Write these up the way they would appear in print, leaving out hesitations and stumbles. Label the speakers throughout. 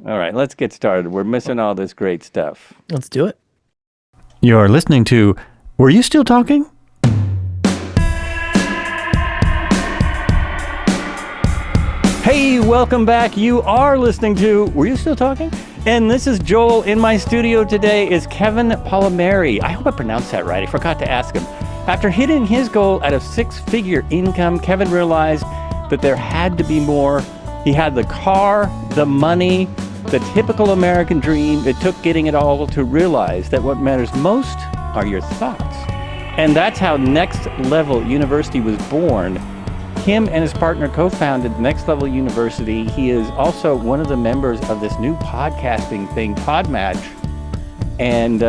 Speaker 1: All right, let's get started. We're missing all this great stuff.
Speaker 2: Let's do it.
Speaker 3: You're listening to Were You Still Talking?
Speaker 1: Hey, welcome back. You are listening to Were You Still Talking? And this is Joel. In my studio today is Kevin Palmieri. I hope I pronounced that right. I forgot to ask him. After hitting his goal at a six-figure income, Kevin realized that there had to be more. He had the car, the money, the typical American dream. It took getting it all to realize that what matters most are your thoughts. And that's how Next Level University was born. Him and his partner co-founded Next Level University. He is also one of the members of this new podcasting thing, Podmatch. And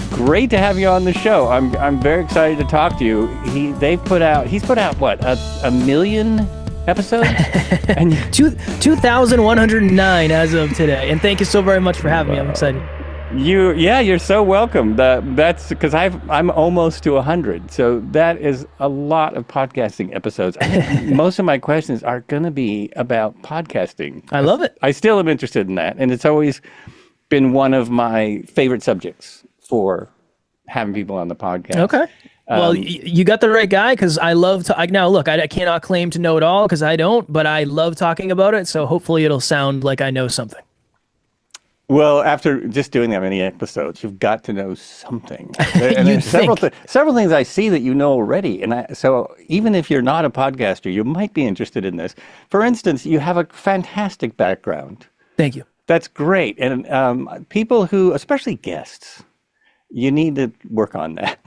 Speaker 1: great to have you on the show. I'm very excited to talk to you. He's put out what, a million episodes?
Speaker 2: And 2,109 as of today. And thank you so very much for having me. I'm excited.
Speaker 1: You're so welcome. That's because I'm almost to 100, so that is a lot of podcasting episodes. Most of my questions are going to be about podcasting.
Speaker 2: I love it.
Speaker 1: I still am interested in that, and it's always been one of my favorite subjects for having people on the podcast.
Speaker 2: Okay. Well, you got the right guy, because I love to. Now, look, I cannot claim to know it all because I don't, but I love talking about it. So hopefully, it'll sound like I know something.
Speaker 1: Well, after just doing that many episodes, you've got to know something. And there's several things I see that you know already. And so even if you're not a podcaster, you might be interested in this. For instance, you have a fantastic background.
Speaker 2: Thank you.
Speaker 1: That's great. And people who, especially guests, you need to work on that.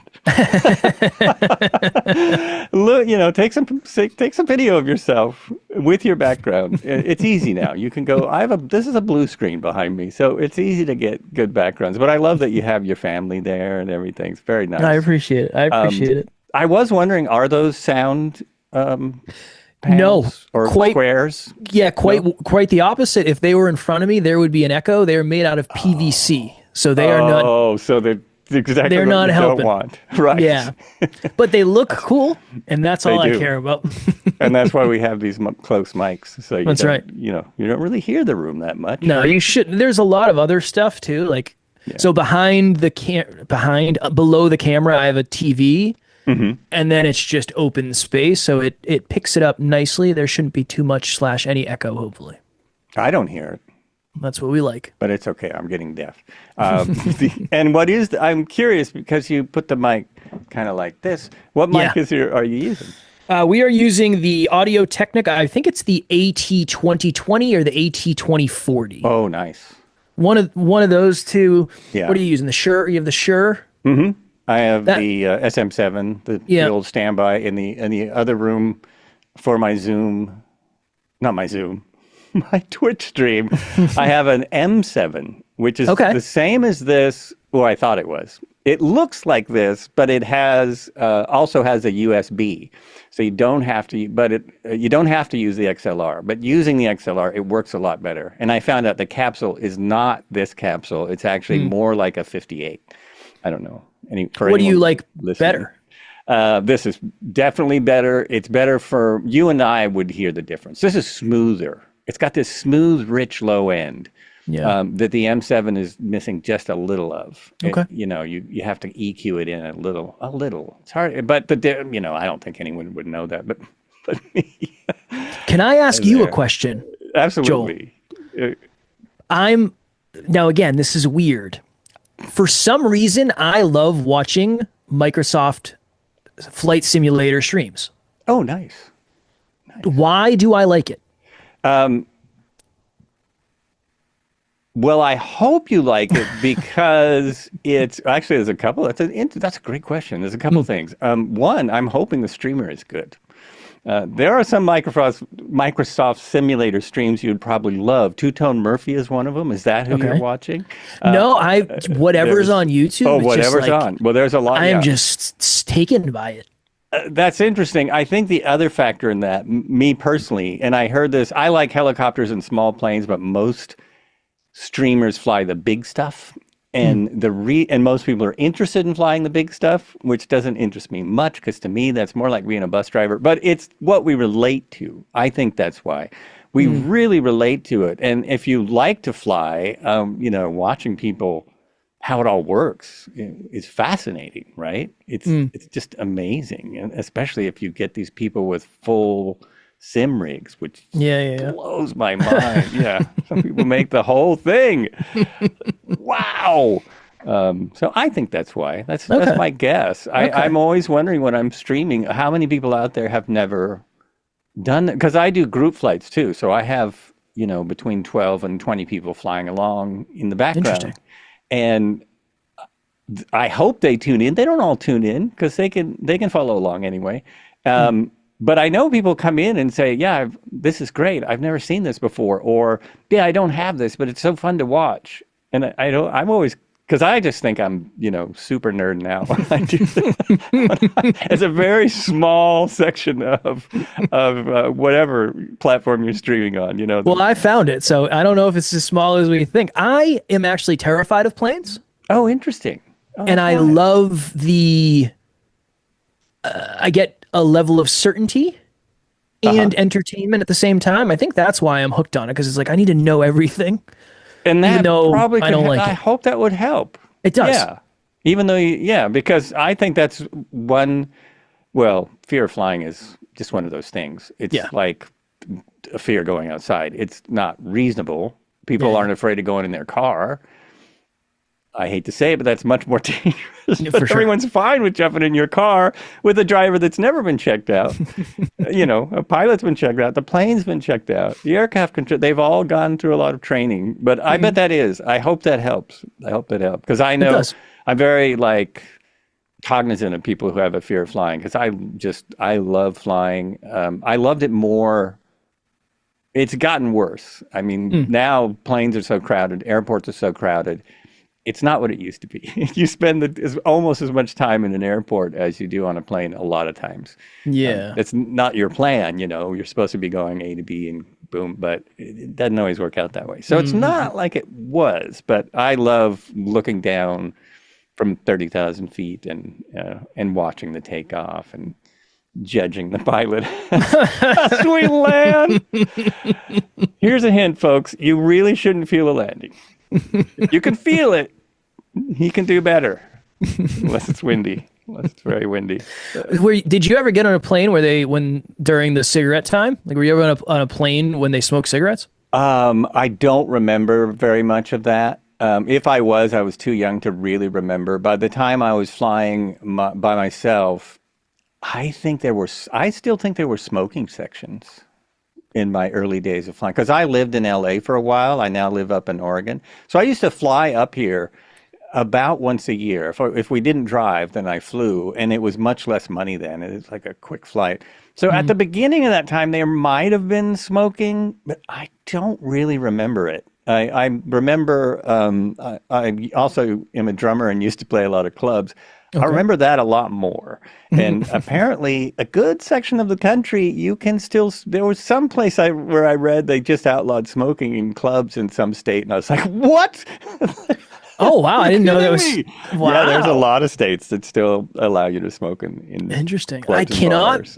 Speaker 1: Look, take some video of yourself with your background. It's easy now. You can go, this is a blue screen behind me, so it's easy to get good backgrounds. But I love that you have your family there and everything. It's very nice.
Speaker 2: I appreciate it.
Speaker 1: I was wondering, are those sound panels or squares?
Speaker 2: Yeah, quite the opposite. If they were in front of me, there would be an echo. They are made out of PVC, so they are not.
Speaker 1: Oh, so exactly
Speaker 2: they're
Speaker 1: what
Speaker 2: not
Speaker 1: you
Speaker 2: helping.
Speaker 1: Don't want. Right.
Speaker 2: Yeah. But they look cool, and that's all I care about.
Speaker 1: And that's why we have these close mics. So
Speaker 2: that's right.
Speaker 1: You don't really hear the room that much.
Speaker 2: No, you should. There's a lot of other stuff too. So below the camera, I have a TV, and then it's just open space. So it picks it up nicely. There shouldn't be too much / any echo, hopefully.
Speaker 1: I don't hear it.
Speaker 2: That's what we like.
Speaker 1: But it's okay. I'm getting deaf. And I'm curious, because you put the mic kind of like this. What mic are you using?
Speaker 2: We are using the Audio Technica. I think it's the AT2020 or the AT2040.
Speaker 1: Oh, nice.
Speaker 2: One of those two.
Speaker 1: Yeah.
Speaker 2: What are you using? The Shure? You have the Shure?
Speaker 1: Mm-hmm. I have the SM7, the old standby, in the other room for my Zoom. Not my Zoom. My Twitch stream. I have an M7, which is the same as this. Well, I thought it was. It looks like this, but it has also has a USB, so you don't have to. But you don't have to use the XLR. But using the XLR, it works a lot better. And I found out the capsule is not this capsule. It's actually more like a 58. I don't know.
Speaker 2: What do you like better?
Speaker 1: This is definitely better. It's better for you, and I would hear the difference. This is smoother. It's got this smooth, rich low end that the M7 is missing just a little of.
Speaker 2: Okay.
Speaker 1: You have to EQ it in a little. It's hard, but I don't think anyone would know that. But me.
Speaker 2: Can I ask you a question?
Speaker 1: Absolutely.
Speaker 2: Joel? Now again, this is weird. For some reason, I love watching Microsoft Flight Simulator streams.
Speaker 1: Oh, nice.
Speaker 2: Why do I like it?
Speaker 1: Well, I hope you like it because it's actually there's a couple. That's a great question. There's a couple things. One, I'm hoping the streamer is good. There are some Microsoft Simulator streams you'd probably love. Two Tone Murphy is one of them. Is that who you're watching?
Speaker 2: No, whatever's on YouTube.
Speaker 1: Oh, whatever's on. Well, there's a lot.
Speaker 2: I am just taken by it.
Speaker 1: That's interesting. I think the other factor in that, me personally, and I heard this, I like helicopters and small planes, but most streamers fly the big stuff. And and most people are interested in flying the big stuff, which doesn't interest me much, because to me, that's more like being a bus driver. But it's what we relate to. I think that's why. we really relate to it. And if you like to fly, watching people, how it all works is fascinating, right? It's just amazing, and especially if you get these people with full sim rigs, which blows my mind. Yeah, some people make the whole thing. Wow. So I think that's why. That's my guess. I'm always wondering when I'm streaming, how many people out there have never done that? Because I do group flights too. So I have, between 12 and 20 people flying along in the background.
Speaker 2: Interesting.
Speaker 1: And I hope they tune in. They don't all tune in because they can follow along anyway. But I know people come in and say, yeah, this is great. I've never seen this before. Or, yeah, I don't have this, but it's so fun to watch. And I'm always, because I just think I'm, super nerd now. I do it's a very small section of whatever platform you're streaming on,
Speaker 2: Well, I found it. So I don't know if it's as small as we think. I am actually terrified of planes.
Speaker 1: Oh, interesting. Oh,
Speaker 2: and I love I get a level of certainty and entertainment at the same time. I think that's why I'm hooked on it, because it's like I need to know everything.
Speaker 1: And that probably
Speaker 2: I don't like
Speaker 1: I
Speaker 2: it.
Speaker 1: hope that would help.
Speaker 2: It does.
Speaker 1: Yeah. Even though, because I think that's fear of flying is just one of those things. It's like a fear going outside. It's not reasonable. People aren't afraid of going in their car. I hate to say it, but that's much more dangerous.
Speaker 2: For sure.
Speaker 1: Everyone's fine with jumping in your car with a driver that's never been checked out. A pilot's been checked out. The plane's been checked out. The aircraft control, they've all gone through a lot of training. But I bet that is. I hope that helps. Because I know I'm very cognizant of people who have a fear of flying, because I love flying. I loved it more. It's gotten worse. I mean, now planes are so crowded, airports are so crowded. It's not what it used to be. You spend almost as much time in an airport as you do on a plane a lot of times.
Speaker 2: Yeah.
Speaker 1: It's not your plan, You're supposed to be going A to B and boom, but it doesn't always work out that way. So it's not like it was, but I love looking down from 30,000 feet and watching the takeoff and judging the pilot as we land. Here's a hint, folks. You really shouldn't feel a landing. You can feel it. He can do better, unless it's windy. Unless it's very windy.
Speaker 2: Did you ever get on a plane during the cigarette time? Like, were you ever on a plane when they smoked cigarettes?
Speaker 1: I don't remember very much of that. If I was too young to really remember. By the time I was flying by myself, I still think there were smoking sections in my early days of flying, because I lived in LA for a while. I now live up in Oregon. So I used to fly up here about once a year. If we didn't drive, then I flew, and it was much less money then. It's like a quick flight. So at the beginning of that time, there might have been smoking, but I don't really remember it. I remember, I also am a drummer and used to play a lot of clubs. Okay. I remember that a lot more. And apparently a good section of the country, you can still, there was some place where I read they just outlawed smoking in clubs in some state. And I was like, what?
Speaker 2: Oh, wow. I didn't know that was. Wow.
Speaker 1: Yeah, there's a lot of states that still allow you to smoke in
Speaker 2: Interesting.
Speaker 1: clubs
Speaker 2: I cannot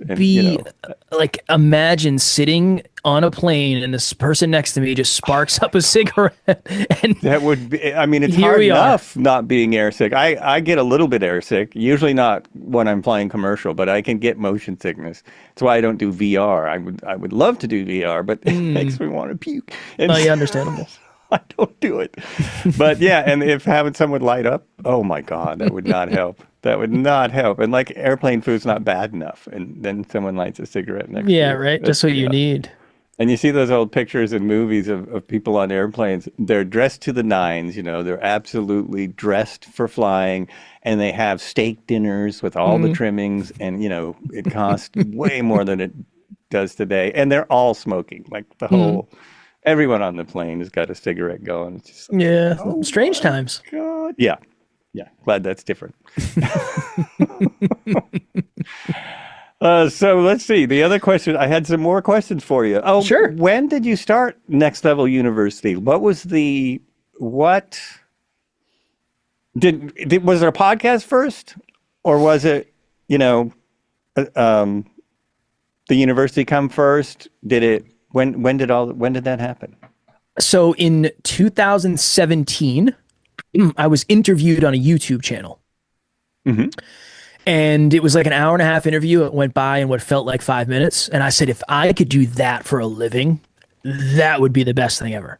Speaker 2: imagine sitting on a plane and this person next to me just sparks up a cigarette. And
Speaker 1: that would be, I mean, it's hard enough not being airsick. I get a little bit airsick, usually not when I'm flying commercial, but I can get motion sickness. That's why I don't do VR. I would love to do VR, but it makes me want to puke. And
Speaker 2: understandable.
Speaker 1: I don't do it. But yeah, and if having someone light up, oh my God, that would not help. That would not help. And like, airplane food's not bad enough. And then someone lights a cigarette next to you.
Speaker 2: Yeah, right. Just what you need.
Speaker 1: And you see those old pictures in movies of people on airplanes. They're dressed to the nines, they're absolutely dressed for flying. And they have steak dinners with all the trimmings. And, it costs way more than it does today. And they're all smoking, like the whole... Everyone on the plane has got a cigarette going. It's just like,
Speaker 2: strange times.
Speaker 1: God. Yeah. Glad that's different. So let's see. The other question, I had some more questions for you. Oh,
Speaker 2: sure.
Speaker 1: When did you start Next Level University? What was was there a podcast first? Or was it, the university come first? Did it When did that happen?
Speaker 2: So in 2017, I was interviewed on a YouTube channel.
Speaker 1: Mm-hmm.
Speaker 2: And it was like an hour and a half interview. It went by in what felt like 5 minutes. And I said, if I could do that for a living, that would be the best thing ever.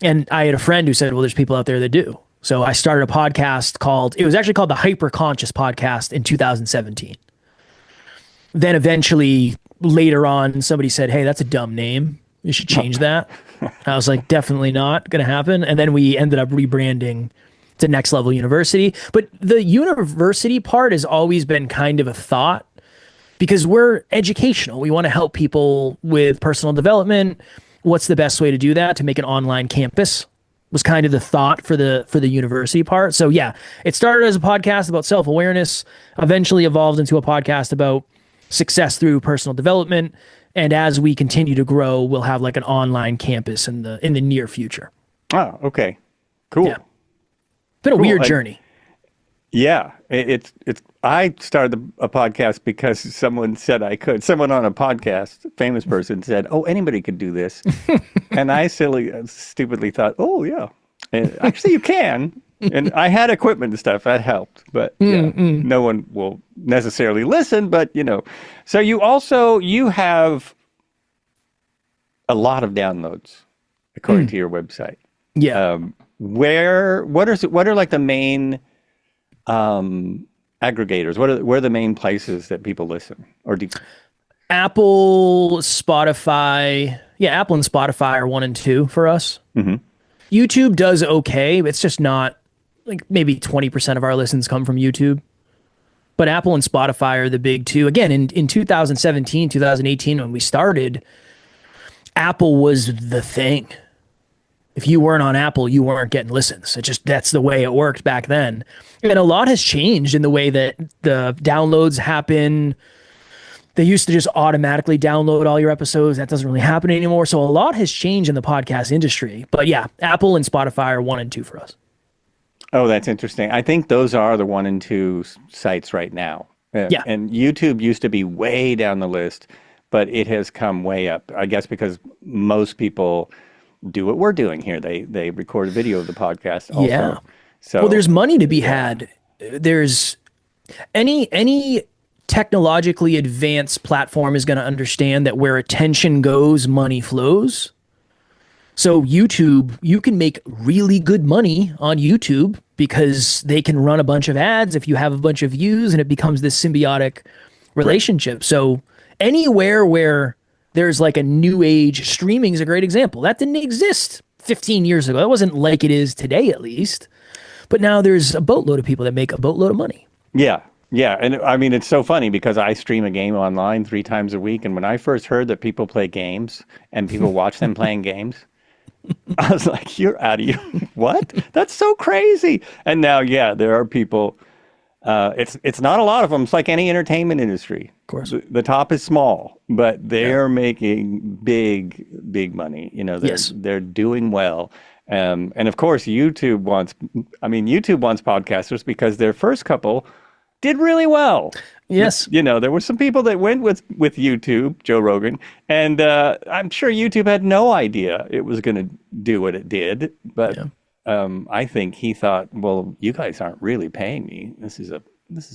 Speaker 2: And I had a friend who said, well, there's people out there that do. So I started a podcast it was actually called the Hyper Conscious Podcast in 2017. Then eventually later on, somebody said, hey, that's a dumb name. You should change that. I was like, definitely not going to happen. And then we ended up rebranding to Next Level University. But the university part has always been kind of a thought because we're educational. We want to help people with personal development. What's the best way to do that? To make an online campus was kind of the thought for the university part. So yeah, it started as a podcast about self-awareness, eventually evolved into a podcast about success through personal development. And as we continue to grow, we'll have like an online campus in the near future.
Speaker 1: Oh, okay. Cool.
Speaker 2: Yeah. Been a weird journey.
Speaker 1: Yeah, I started a podcast because someone said I could. Someone on a podcast, famous person, said, "Oh, anybody could do this," and I stupidly thought, "Oh, yeah, and actually you can." And I had equipment and stuff that helped, but yeah, no one will necessarily listen. But so you have a lot of downloads according to your website.
Speaker 2: Yeah.
Speaker 1: What are like the main aggregators? Where are the main places that people listen? Or
Speaker 2: Apple, Spotify. Yeah, Apple and Spotify are 1 and 2 for us.
Speaker 1: Mm-hmm.
Speaker 2: YouTube does okay. It's just not like maybe 20% of our listens come from YouTube. But Apple and Spotify are the big two. Again, in 2017, 2018, when we started, Apple was the thing. If you weren't on Apple, you weren't getting listens. That's the way it worked back then. And a lot has changed in the way that the downloads happen. They used to just automatically download all your episodes. That doesn't really happen anymore. So a lot has changed in the podcast industry. But yeah, Apple and Spotify are 1 and 2 for us.
Speaker 1: Oh, that's interesting. I think those are the 1 and 2 sites right now.
Speaker 2: Yeah.
Speaker 1: And YouTube used to be way down the list, but it has come way up. I guess because most people do what we're doing here. They record a video of the podcast also.
Speaker 2: Yeah.
Speaker 1: So,
Speaker 2: well, there's money to be had. There's any technologically advanced platform is going to understand that where attention goes, money flows. So YouTube, you can make really good money on YouTube because they can run a bunch of ads if you have a bunch of views, and it becomes this symbiotic relationship. So anywhere where there's like a new age, streaming is a great example. That didn't exist 15 years ago. That wasn't like it is today, at least. But now there's a boatload of people that make a boatload of money.
Speaker 1: Yeah. Yeah. And I mean, it's so funny because I stream a game online 3 times a week. And when I first heard that people play games and people watch them playing games, I was like, you're out of your, what? That's so crazy. And now, yeah, there are people, it's not a lot of them. It's like any entertainment industry.
Speaker 2: Of course.
Speaker 1: The top is small, but they're making big money. They're doing well. And of course, YouTube wants podcasters because their first couple did really well.
Speaker 2: Yes.
Speaker 1: There were some people that went with YouTube, Joe Rogan, and I'm sure YouTube had no idea it was going to do what it did. But I think he thought, well, you guys aren't really paying me. This is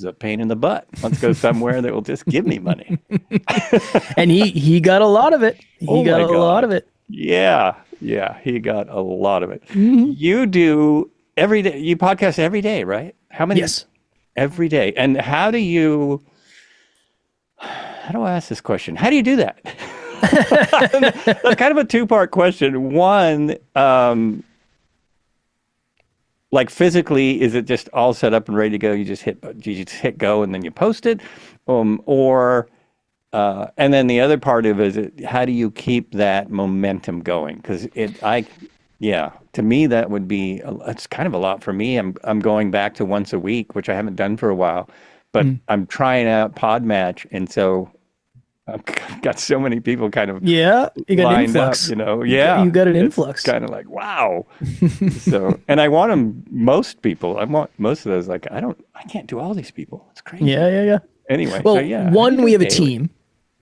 Speaker 1: a pain in the butt. Let's go somewhere that will just give me money.
Speaker 2: And he got a lot of it. He got a lot of it.
Speaker 1: Yeah. Yeah. He got a lot of it.
Speaker 2: Mm-hmm.
Speaker 1: You do every day. You podcast every day, right? How many?
Speaker 2: Yes.
Speaker 1: Every day. And how do I ask this question? How do you do that? That's kind of a 2-part question. One, like physically, is it just all set up and ready to go? You just hit go and then you post it? And then the other part of it is how do you keep that momentum going? Because to me, that would be, it's kind of a lot for me. I'm going back to once a week, which I haven't done for a while, but I'm trying out Podmatch. And so I've got so many people kind of
Speaker 2: you got an influx.
Speaker 1: You got
Speaker 2: an influx.
Speaker 1: Kind of like, wow. So, and I want most people, I want most of those, like, I can't do all these people. It's crazy.
Speaker 2: Yeah.
Speaker 1: Anyway.
Speaker 2: Well,
Speaker 1: so,
Speaker 2: we have a team.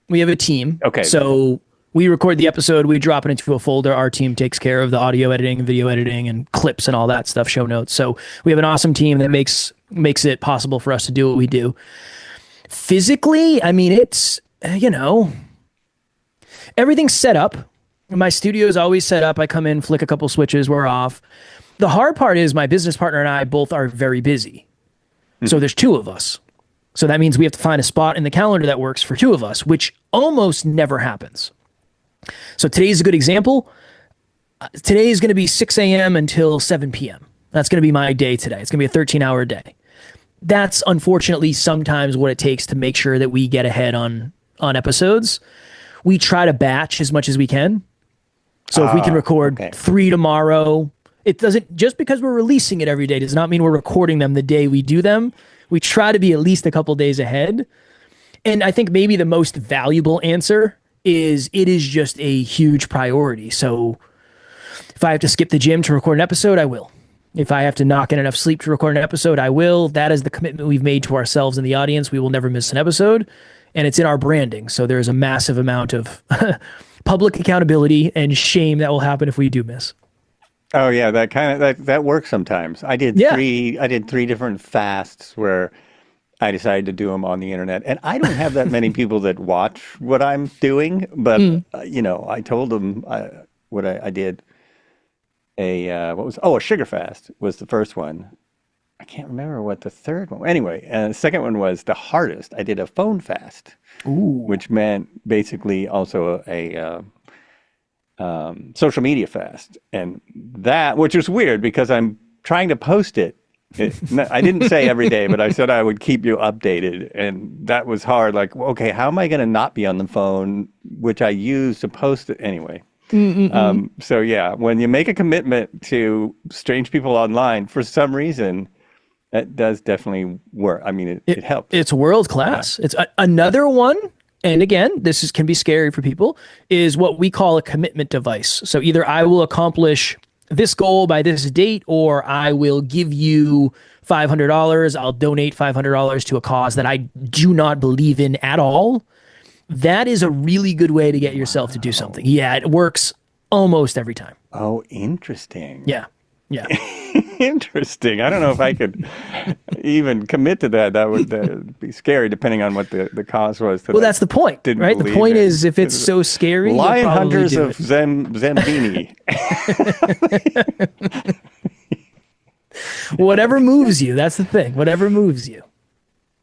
Speaker 2: We have a team.
Speaker 1: Okay.
Speaker 2: So We record the episode, we drop it into a folder. Our team takes care of the audio editing, video editing, and clips and all that stuff, show notes. So we have an awesome team that makes it possible for us to do what we do. Physically, I mean, it's, everything's set up. My studio is always set up. I come in, flick a couple switches, we're off. The hard part is my business partner and I both are very busy. So there's two of us. So that means we have to find a spot in the calendar that works for two of us, which almost never happens. So today's a good example. Today is going to be 6 a.m. until 7 p.m. That's going to be my day today. It's going to be a 13-hour day. That's unfortunately sometimes what it takes to make sure that we get ahead on episodes. We try to batch as much as we can. So if we can record 3 tomorrow, it doesn't, just because we're releasing it every day does not mean we're recording them the day we do them. We try to be at least a couple days ahead. And I think maybe the most valuable answer is it is just a huge priority. So if I have to skip the gym to record an episode, I will. If I have to knock in enough sleep to record an episode, I will. That is the commitment we've made to ourselves and the audience. We will never miss an episode. And it's in our branding. So there's a massive amount of public accountability and shame that will happen if we do miss.
Speaker 1: Oh yeah, that works sometimes. I did three different fasts where I decided to do them on the internet, and I don't have that many people that watch what I'm doing. But I told them what I did. A sugar fast was the first one. I can't remember what the third one. Anyway, and the second one was the hardest. I did a phone fast, which meant basically also a social media fast, and that, which was weird because I'm trying to post it. I didn't say every day, but I said I would keep you updated, and that was hard. Like, okay, how am I going to not be on the phone, which I use to post it anyway? So yeah, when you make a commitment to strange people online, for some reason, that does definitely work. I mean, it helps. It's
Speaker 2: world class. Yeah. It's another one. And again, this can be scary for people, is what we call a commitment device. So either I will accomplish this goal by this date, or I will give you $500. I'll donate $500 to a cause that I do not believe in at all. That is a really good way to get yourself to do something. Yeah, it works almost every time.
Speaker 1: Oh, interesting.
Speaker 2: Yeah.
Speaker 1: Interesting. I don't know if I could even commit to that. That would be scary, depending on what the cause was.
Speaker 2: Well, that's the point, right? The point is, if it's so scary,
Speaker 1: Lion Hunters of Zambini.
Speaker 2: Whatever moves you. That's the thing. Whatever moves you.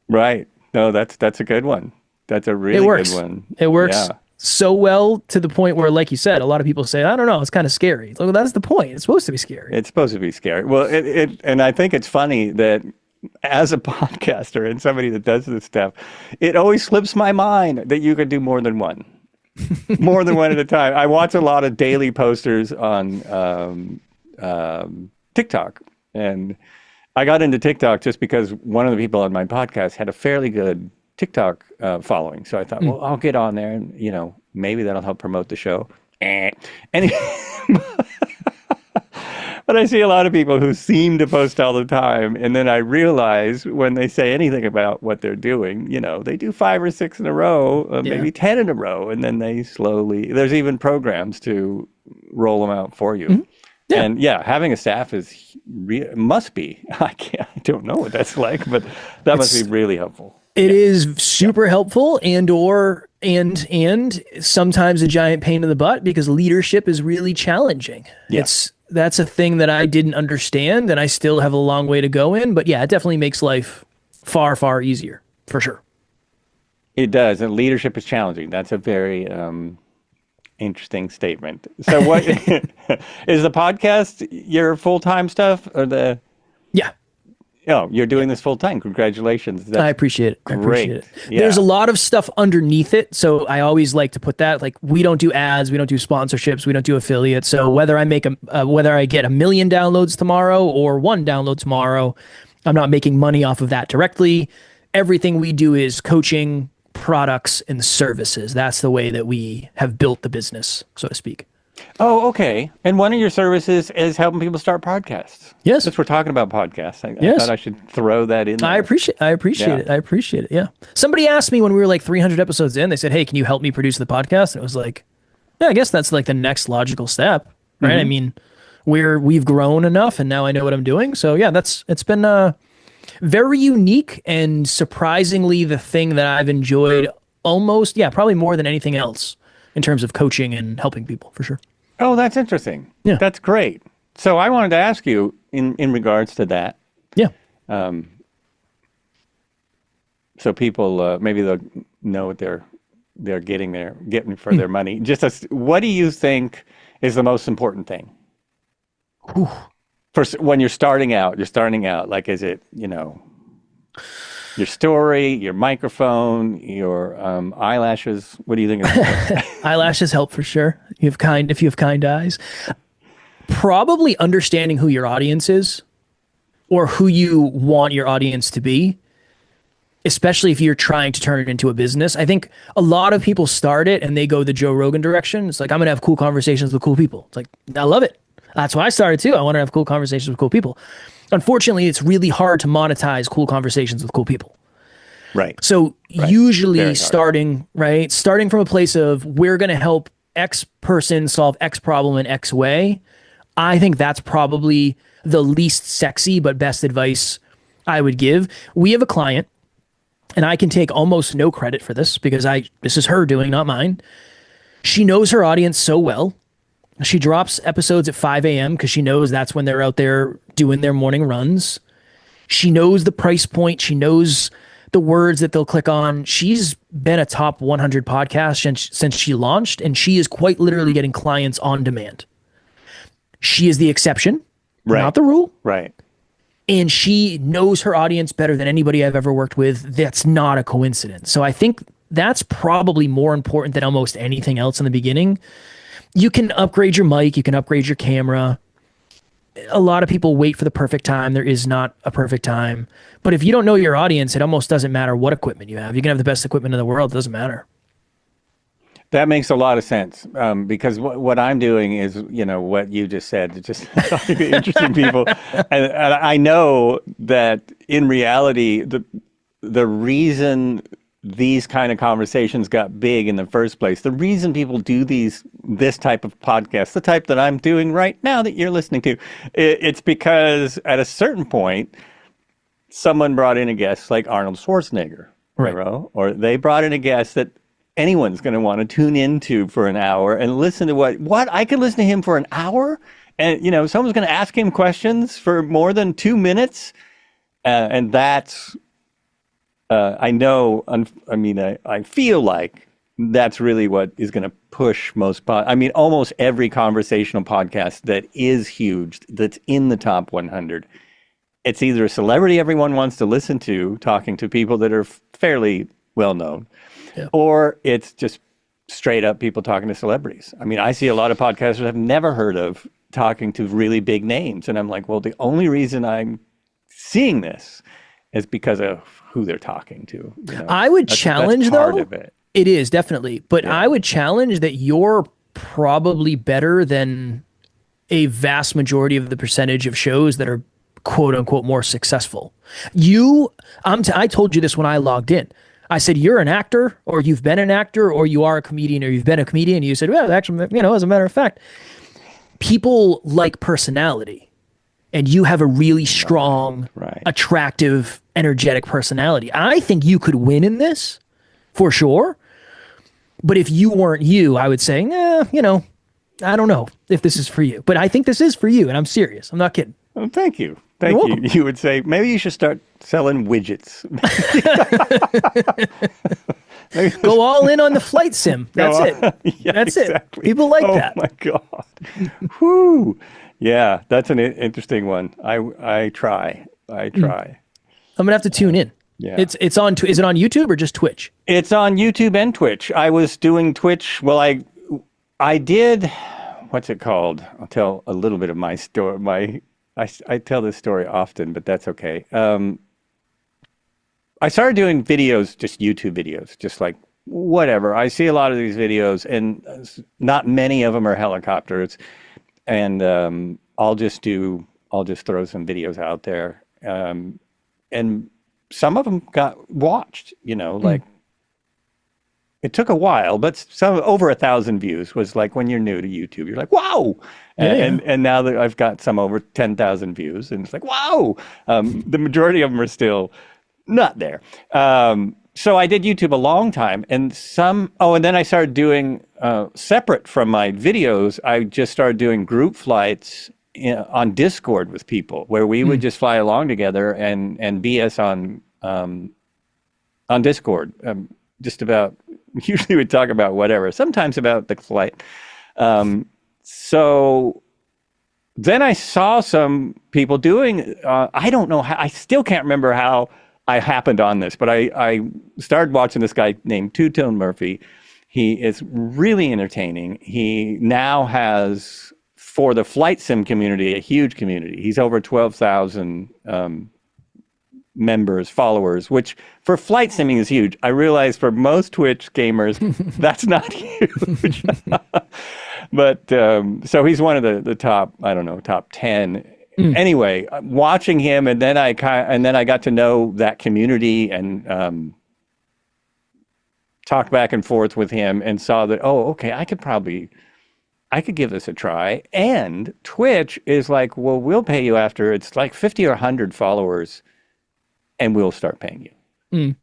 Speaker 1: Right. No, that's a good one. That's a really good one.
Speaker 2: It works so well, to the point where, like you said, a lot of people say, I don't know, it's kind of scary. Well, that's the point. It's supposed to be scary.
Speaker 1: It's supposed to be scary. Well, and I think it's funny that as a podcaster and somebody that does this stuff, it always slips my mind that you could do more than one. More than one at a time. I watch a lot of daily posters on TikTok, and I got into TikTok just because one of the people on my podcast had a fairly good TikTok following. So I thought, well, I'll get on there and, maybe that'll help promote the show. Anyway, but I see a lot of people who seem to post all the time. And then I realize when they say anything about what they're doing, they do 5 or 6 in a row, maybe 10 in a row. And then they slowly, there's even programs to roll them out for you. Mm-hmm. Yeah. And having a staff must be, I don't know what that's like, but that must be really helpful.
Speaker 2: It is super helpful, and sometimes a giant pain in the butt, because leadership is really challenging. Yeah. That's a thing that I didn't understand, and I still have a long way to go in. But yeah, it definitely makes life far, far easier, for sure.
Speaker 1: It does, and leadership is challenging. That's a very interesting statement. So, what is the podcast your full-time stuff, or the? Yeah. Oh, you're doing this full time. Congratulations. That's
Speaker 2: I appreciate it.
Speaker 1: Great.
Speaker 2: I appreciate it.
Speaker 1: Yeah.
Speaker 2: There's a lot of stuff underneath it. So I always like to put that, like, we don't do ads, we don't do sponsorships, we don't do affiliates. So whether I get 1 million downloads tomorrow or 1 download tomorrow, I'm not making money off of that directly. Everything we do is coaching, products, and services. That's the way that we have built the business, so to speak.
Speaker 1: Oh, okay. And one of your services is helping people start podcasts.
Speaker 2: Yes.
Speaker 1: Since we're talking about podcasts, I thought I should throw that in there.
Speaker 2: I appreciate it. Yeah. Somebody asked me when we were like 300 episodes in, they said, hey, can you help me produce the podcast? And it was like, Yeah, I guess that's like the next logical step, right? I
Speaker 1: Mhm.
Speaker 2: mean, we've grown enough and now I know what I'm doing. So yeah, it's been very unique and surprisingly the thing that I've enjoyed almost, yeah, probably more than anything else in terms of coaching and helping people for sure.
Speaker 1: Oh, that's interesting.
Speaker 2: Yeah.
Speaker 1: That's great. So I wanted to ask you in regards to that.
Speaker 2: Yeah.
Speaker 1: So people maybe they'll know what they're getting for their money. What do you think is the most important thing
Speaker 2: Whew.
Speaker 1: when you're starting out? You're starting out. Like, is it your story, your microphone, your eyelashes? What do you think?
Speaker 2: Eyelashes help for sure. If you have kind eyes. Probably understanding who your audience is or who you want your audience to be, especially if you're trying to turn it into a business. I think a lot of people start it and they go the Joe Rogan direction. It's like, I'm going to have cool conversations with cool people. It's like, I love it. That's why I started too. I want to have cool conversations with cool people. Unfortunately, it's really hard to monetize cool conversations with cool people.
Speaker 1: Right.
Speaker 2: So
Speaker 1: Right.
Speaker 2: usually
Speaker 1: Very hard.
Speaker 2: starting from a place of we're going to help X person solve X problem in X way. I think that's probably the least sexy but best advice I would give. We have a client, and I can take almost no credit for this because this is her doing, not mine. She knows her audience so well. She drops episodes at 5 a.m. because she knows that's when they're out there doing their morning runs. She knows the price point. She knows the words that they'll click on. She's been a top 100 podcast since she launched, and she is quite literally getting clients on demand. She is the exception,
Speaker 1: Right.
Speaker 2: not the rule.
Speaker 1: Right.
Speaker 2: And she knows her audience better than anybody I've ever worked with. That's not a coincidence. So I think that's probably more important than almost anything else in the beginning. You can upgrade your mic, you can upgrade your camera. A lot of people wait for the perfect time. There is not a perfect time. But if you don't know your audience, it almost doesn't matter what equipment you have. You can have the best equipment in the world. It doesn't matter.
Speaker 1: That makes a lot of sense because what I'm doing is, what you just said, just talking to interesting people. And I know that in reality, the reason these kind of conversations got big in the first place, the reason people do this type of podcast, the type that I'm doing right now that you're listening to, it's because at a certain point, someone brought in a guest like Arnold Schwarzenegger,
Speaker 2: Right.
Speaker 1: or they brought in a guest that anyone's going to want to tune into for an hour and listen to what I could listen to him for an hour, and someone's going to ask him questions for more than 2 minutes, and that's I know. I feel like that's really what is going to push almost every conversational podcast that is huge, that's in the top 100. It's either a celebrity everyone wants to listen to, talking to people that are fairly well known,
Speaker 2: Yeah.
Speaker 1: or it's just straight up people talking to celebrities. I mean, I see a lot of podcasters I've never heard of talking to really big names, and I'm like, well, the only reason I'm seeing this is because of who they're talking to.
Speaker 2: I would challenge
Speaker 1: that's part
Speaker 2: though.
Speaker 1: of it.
Speaker 2: It is definitely, but
Speaker 1: Yeah.
Speaker 2: I would challenge that you're probably better than a vast majority of the percentage of shows that are quote unquote more successful. I told you this when I logged in. I said, you're an actor, or you've been an actor, or you are a comedian, or you've been a comedian. You said, well, actually, as a matter of fact, people like personality, and you have a really strong,
Speaker 1: Right.
Speaker 2: attractive, energetic personality. I think you could win in this for sure. But if you weren't you, I would say, I don't know if this is for you. But I think this is for you, and I'm serious. I'm not kidding.
Speaker 1: Well, thank you. Thank
Speaker 2: You're
Speaker 1: you.
Speaker 2: welcome.
Speaker 1: You would say, maybe you should start selling widgets.
Speaker 2: Go all in on the flight sim. That's it.
Speaker 1: Yeah,
Speaker 2: That's
Speaker 1: exactly.
Speaker 2: it. People like that.
Speaker 1: Oh my God. Whoo. Yeah, that's an interesting one. I try.
Speaker 2: I'm gonna have to tune in.
Speaker 1: Yeah.
Speaker 2: It's on. Is it on YouTube or just Twitch?
Speaker 1: It's on YouTube and Twitch. I was doing Twitch. Well, I did. What's it called? I'll tell a little bit of my story. I tell this story often, but that's okay. I started doing videos, just YouTube videos, just like whatever. I see a lot of these videos, and not many of them are helicopters. And I'll just throw some videos out there, and some of them got watched. Like It took a while, but some over 1,000 views was like when you're new to YouTube, you're like, wow. And now that I've got some over 10,000 views, and it's like, wow. The majority of them are still not there. So I did YouTube a long time, and then I started doing, separate from my videos, I just started doing group flights on Discord with people, where we would just fly along together and BS on Discord, just about, usually we'd talk about whatever, sometimes about the flight. So then I saw some people doing, I don't know how, I still can't remember how I happened on this, but I started watching this guy named Two-Tone Murphy. He is really entertaining. He now has, for the flight sim community, a huge community. He's over 12,000 members, followers, which for flight simming is huge. I realize for most Twitch gamers, that's not huge. But so he's one of the top, I don't know, top 10. Anyway, watching him, and then I got to know that community and talked back and forth with him and saw that, oh, okay, I could give this a try. And Twitch is like, well, we'll pay you after it's like 50 or 100 followers, and we'll start paying you.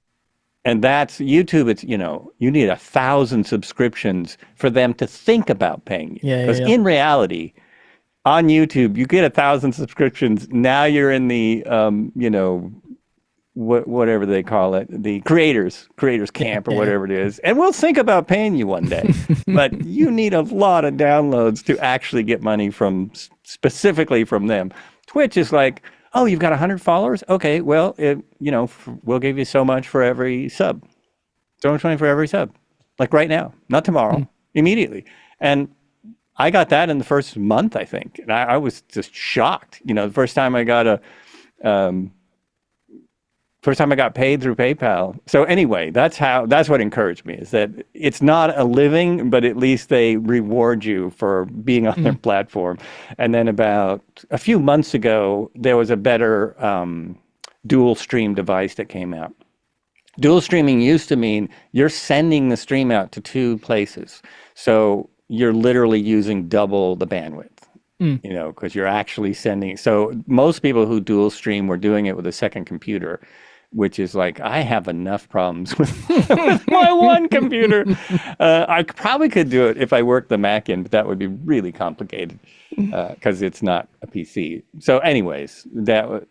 Speaker 1: And that's YouTube. It's, you need 1,000 subscriptions for them to think about paying you. Because in reality, on YouTube, you get 1,000 subscriptions. Now you're in the, whatever they call it, the creators camp or whatever it is. And we'll think about paying you one day. But you need a lot of downloads to actually get money specifically from them. Twitch is like, oh, you've got 100 followers? Okay, well, we'll give you so much for every sub. So much money for every sub. Like right now, not tomorrow, immediately. And I got that in the first month, I think. And I was just shocked. The first time I got paid through PayPal. So anyway, that's what encouraged me, is that it's not a living, but at least they reward you for being on their platform. And then about a few months ago, there was a better dual stream device that came out. Dual streaming used to mean you're sending the stream out to two places. So you're literally using double the bandwidth. Because you're actually sending. So most people who dual stream were doing it with a second computer, which is like, I have enough problems with my one computer. I probably could do it if I worked the Mac in, but that would be really complicated because it's not a PC. So anyways,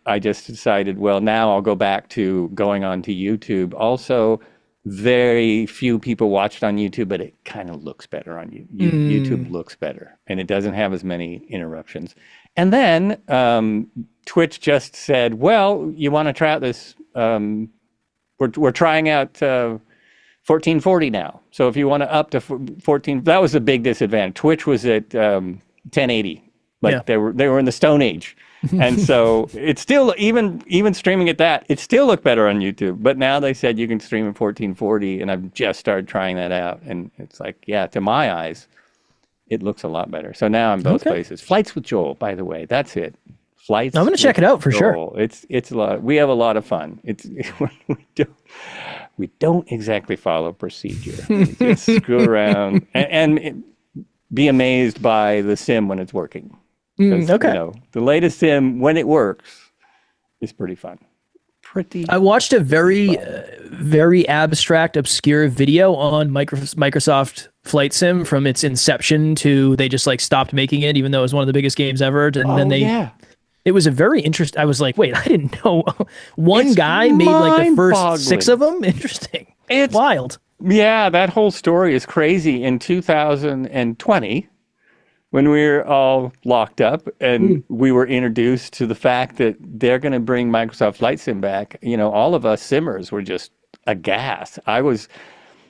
Speaker 1: I just decided, well, now I'll go back to going on to YouTube. Also, very few people watch it on YouTube, but it kind of looks better on YouTube. YouTube looks better, and it doesn't have as many interruptions. And then Twitch just said, well, you want to try out this? We're trying out 1440 now. So if you want to up to 14, that was a big disadvantage. Twitch was at 1080, like they were in the Stone Age. And so it's still, even streaming at that, it still looked better on YouTube. But now they said you can stream in 1440, and I've just started trying that out. And it's like, yeah, to my eyes, it looks a lot better. So now I'm both places. Flights with Joel, by the way, that's it. Flights.
Speaker 2: I'm going to check it out for
Speaker 1: Joel.
Speaker 2: sure.
Speaker 1: It's a lot. We have a lot of fun. We don't exactly follow procedure. We just screw around and be amazed by the sim when it's working. The latest sim, when it works, is pretty fun.
Speaker 2: I watched a very, very abstract, obscure video on Microsoft Flight Sim from its inception to they just like stopped making it, even though it was one of the biggest games ever. And it was a very interesting. I was like, wait, I didn't know one guy made like the first 6 of them. Interesting. It's wild.
Speaker 1: Yeah, that whole story is crazy. In 2020. When we were all locked up and we were introduced to the fact that they're going to bring Microsoft Flight Sim back, all of us simmers were just aghast. I was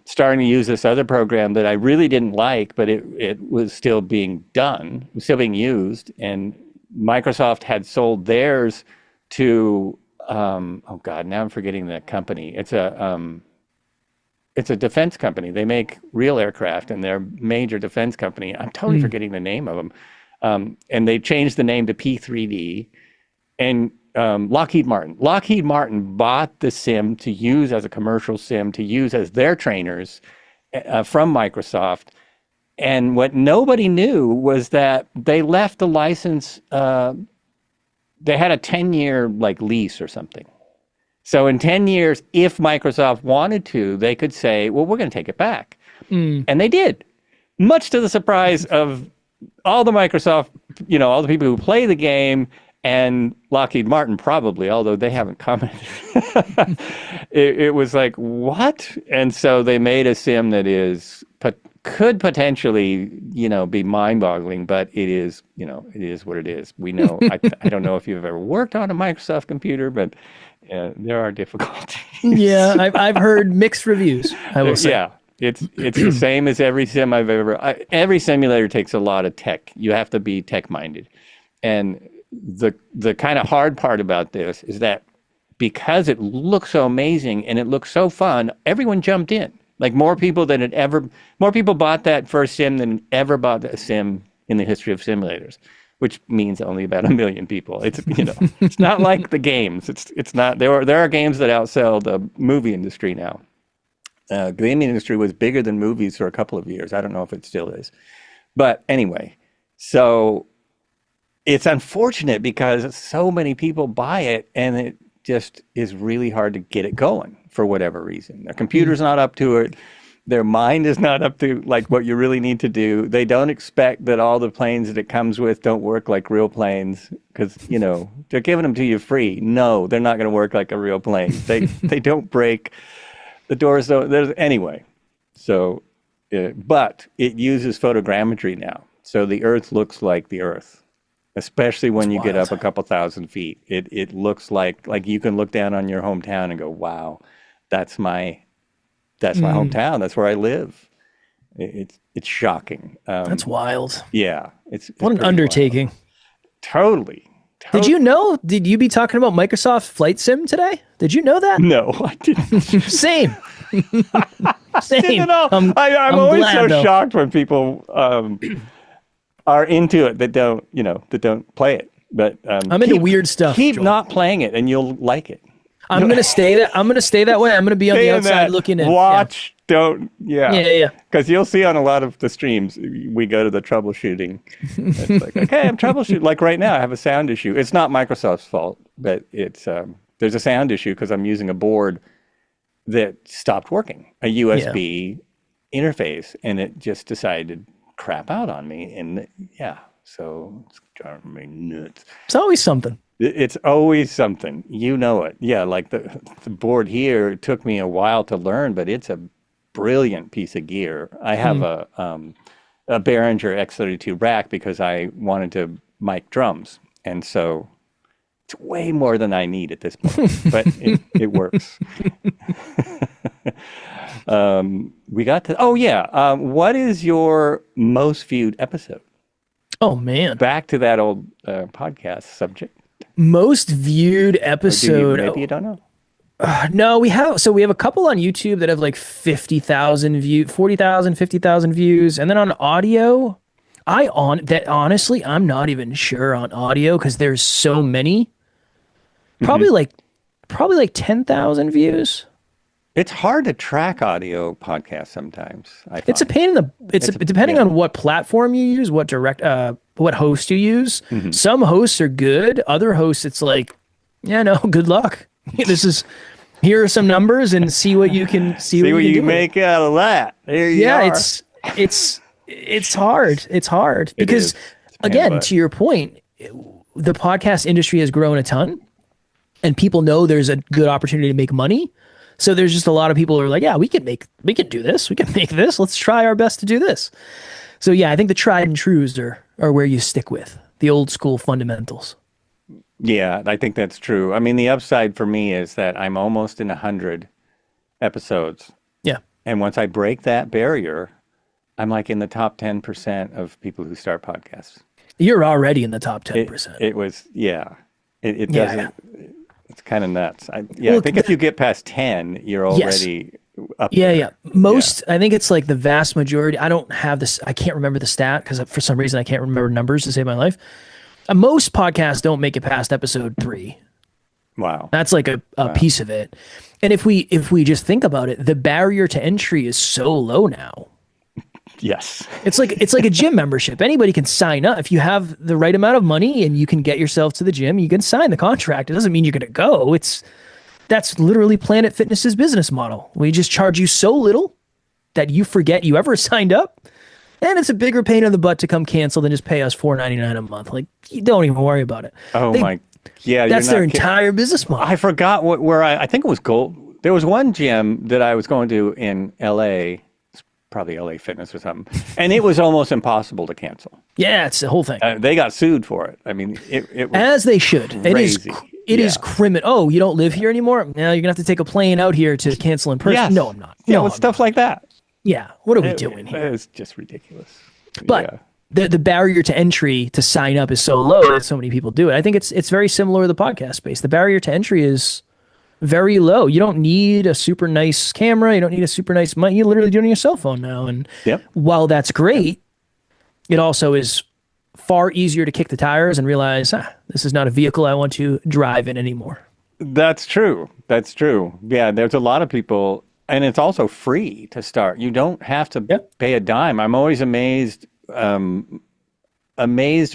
Speaker 1: starting to use this other program that I really didn't like, but it was still being done, it was still being used. And Microsoft had sold theirs to, now I'm forgetting the company. It's a defense company. They make real aircraft, and they're a major defense company. I'm totally forgetting the name of them. And they changed the name to P3D. And Lockheed Martin. Lockheed Martin bought the sim to use as a commercial sim, to use as their trainers. from Microsoft. And what nobody knew was that they left the license. They had a 10-year lease or something. So in 10 years, if Microsoft wanted to, they could say, well, we're going to take it back. And they did, much to the surprise of all the Microsoft, all the people who play the game, and Lockheed Martin probably, although they haven't commented. It was like, what? And so they made a sim that could potentially, be mind-boggling, but it is what it is. We know. I don't know if you've ever worked on a Microsoft computer, but there are difficulties.
Speaker 2: Yeah, I've heard mixed reviews, I will say.
Speaker 1: Yeah, it's the same as every sim I've ever. Every simulator takes a lot of tech. You have to be tech-minded, and the kind of hard part about this is that because it looks so amazing and it looks so fun, everyone jumped in. More people bought that first sim than ever bought a sim in the history of simulators, which means only about 1 million people. It's it's not like the games. It's not. There are games that outsell the movie industry now. Gaming industry was bigger than movies for a couple of years. I don't know if it still is, but anyway, so it's unfortunate because so many people buy it, and it just is really hard to get it going for whatever reason. Their computer's not up to it. Their mind is not up to what you really need to do. They don't expect that all the planes that it comes with don't work like real planes because, they're giving them to you free. No, they're not going to work like a real plane. They don't break. The doors don't. Anyway. So, but it uses photogrammetry now. So the Earth looks like the Earth. Especially when you get up a couple thousand feet, it looks like you can look down on your hometown and go, "Wow, that's my hometown. That's where I live." It's shocking.
Speaker 2: That's wild.
Speaker 1: Yeah, it's
Speaker 2: what an undertaking.
Speaker 1: Wild. Totally.
Speaker 2: Did you know? Did you be talking about Microsoft Flight Sim today? Did you know that?
Speaker 1: No, I didn't.
Speaker 2: Same. Same.
Speaker 1: Didn't know. I'm always so shocked when people. Are into it that don't play it, but
Speaker 2: I'm into weird stuff.
Speaker 1: Keep
Speaker 2: Joel.
Speaker 1: not playing it, and you'll like it.
Speaker 2: I'm gonna stay that. I'm gonna stay that way. I'm gonna be on the outside looking in.
Speaker 1: Watch, don't,
Speaker 2: yeah.
Speaker 1: Because you'll see on a lot of the streams, we go to the troubleshooting. It's like, okay, I'm troubleshooting. Like right now, I have a sound issue. It's not Microsoft's fault, but it's there's a sound issue because I'm using a board that stopped working, a USB interface, and it just decided crap out on me, and so it's driving me nuts.
Speaker 2: It's always something.
Speaker 1: It's always something, it. Yeah, like the board here, it took me a while to learn, but it's a brilliant piece of gear. I have a Behringer X32 rack because I wanted to mic drums, and so it's way more than I need at this point, but it works. We got to, what is your most viewed episode?
Speaker 2: Oh, man.
Speaker 1: Back to that old podcast subject.
Speaker 2: Most viewed episode.
Speaker 1: Maybe you don't know.
Speaker 2: No, we have a couple on YouTube that have 50,000 views, 40,000, 50,000 views. And then on audio, honestly, I'm not even sure on audio because there's so many. Probably 10,000 views.
Speaker 1: It's hard to track audio podcasts sometimes.
Speaker 2: It's a pain in the. Depending on what platform you use, what host you use. Mm-hmm. Some hosts are good. Other hosts, it's good luck. Here are some numbers and see what you can see what you can make
Speaker 1: out of that. There you are.
Speaker 2: It's hard. It's hard because again, to your point, the podcast industry has grown a ton, and people know there's a good opportunity to make money. So there's just a lot of people who are like, yeah, we can do this. We can make this. Let's try our best to do this. So yeah, I think the tried and trues are where you stick with the old school fundamentals.
Speaker 1: Yeah, I think that's true. I mean, the upside for me is that I'm almost in 100 episodes.
Speaker 2: Yeah.
Speaker 1: And once I break that barrier, I'm in the top 10% of people who start podcasts.
Speaker 2: You're already in the top 10%.
Speaker 1: It was, yeah. It doesn't... Yeah. It's kind of nuts. I think if you get past 10, you're already up there.
Speaker 2: Yeah. I think it's the vast majority. I don't have this. I can't remember the stat because for some reason I can't remember numbers to save my life. Most podcasts don't make it past episode 3.
Speaker 1: Wow.
Speaker 2: That's like a piece of it. And if we just think about it, the barrier to entry is so low now.
Speaker 1: Yes.
Speaker 2: It's like a gym membership. Anybody can sign up. If you have the right amount of money and you can get yourself to the gym, you can sign the contract. It doesn't mean you're going to go. That's literally Planet Fitness's business model. We just charge you so little that you forget you ever signed up. And it's a bigger pain in the butt to come cancel than just pay us $4.99 a month. Like, you don't even worry about it.
Speaker 1: Yeah.
Speaker 2: That's their entire business model.
Speaker 1: I forgot where I think it was Gold. There was one gym that I was going to in LA, probably LA Fitness or something, and it was almost impossible to cancel.
Speaker 2: Yeah, it's the whole thing.
Speaker 1: They got sued for it. I mean, it was
Speaker 2: as they should.
Speaker 1: Crazy.
Speaker 2: It is criminal. Oh, you don't live here anymore? Now you're gonna have to take a plane out here to cancel in person.
Speaker 1: Yes.
Speaker 2: No, I'm not.
Speaker 1: Yeah,
Speaker 2: no,
Speaker 1: with stuff like that.
Speaker 2: Yeah, what are we doing here?
Speaker 1: It's just ridiculous.
Speaker 2: But the barrier to entry to sign up is so low that so many people do it. I think it's very similar to the podcast space. The barrier to entry is very low. You don't need a super nice camera. You don't need a super nice mic. You literally do it on your cell phone now. And while that's great, it also is far easier to kick the tires and realize, this is not a vehicle I want to drive in anymore.
Speaker 1: That's true. That's true. Yeah, there's a lot of people, and it's also free to start. You don't have to pay a dime. I'm always amazed or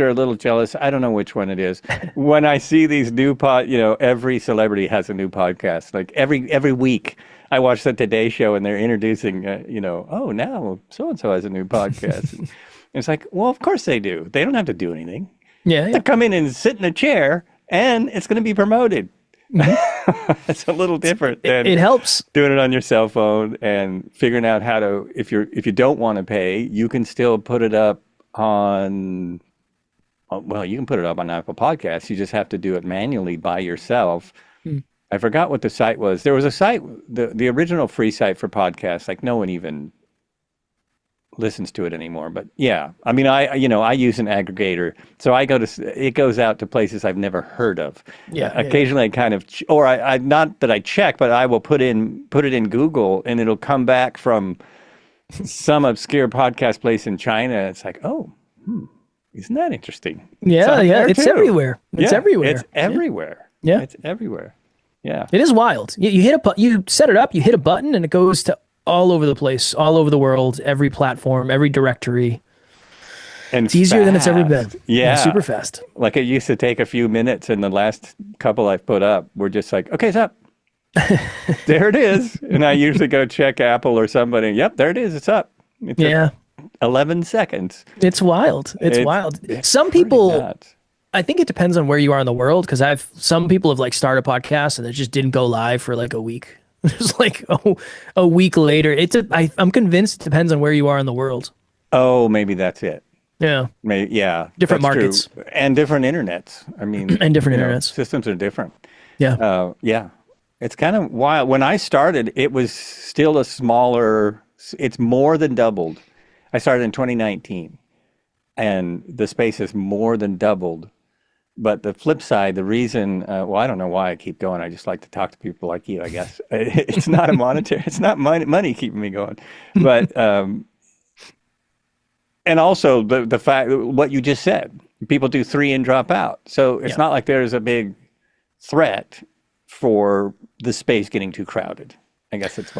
Speaker 1: a little jealous. I don't know which one it is. When I see these new every celebrity has a new podcast. Like every week I watch the Today Show and they're introducing, now so-and-so has a new podcast. And it's like, well, of course they do. They don't have to do anything.
Speaker 2: Yeah.
Speaker 1: They come in and sit in a chair and it's going to be promoted. Mm-hmm. It's a little different than
Speaker 2: it helps
Speaker 1: doing it on your cell phone and figuring out how to, if you don't want to pay, you can still put it up on, you can put it up on Apple Podcasts. You just have to do it manually by yourself. I forgot what the site was. There was a site, the original free site for podcasts, like no one even listens to it anymore. But yeah, I mean, I use an aggregator, so it goes out to places I've never heard of.
Speaker 2: Yeah.
Speaker 1: Occasionally I kind of, or I not that I check, but I will put it in Google and it'll come back from some obscure podcast place in China. It's like, isn't that interesting?
Speaker 2: Yeah. It's everywhere. It's everywhere.
Speaker 1: It's everywhere.
Speaker 2: Yeah.
Speaker 1: It's everywhere. Yeah.
Speaker 2: It is wild. You set it up, you hit a button and it goes to all over the place, all over the world, every platform, every directory.
Speaker 1: And
Speaker 2: it's easier than it's ever been.
Speaker 1: Yeah.
Speaker 2: Super fast.
Speaker 1: Like it used to take a few minutes, and the last couple I've put up were just like, okay, it's up. There it is. And I usually go check Apple or somebody. Yep, there it is. It's up. It's 11 seconds.
Speaker 2: It's wild. It's wild. Some people, nuts. I think it depends on where you are in the world, because some people have like started a podcast and it just didn't go live for like a week. It's like a week later. I'm convinced it depends on where you are in the world.
Speaker 1: Oh, maybe that's it.
Speaker 2: Yeah.
Speaker 1: Maybe, yeah.
Speaker 2: Different markets.
Speaker 1: True. And different internets. I mean,
Speaker 2: and different internets.
Speaker 1: Systems are different.
Speaker 2: Yeah.
Speaker 1: Yeah. It's kind of wild. When I started, it was still it's more than doubled. I started in 2019 and the space has more than doubled. But the flip side, the reason, I don't know why I keep going. I just like to talk to people like you, I guess. It's not it's not money keeping me going. But, and also the fact, what you just said, people do 3 and drop out. So it's not like there's a big threat for the space getting too crowded. I guess it's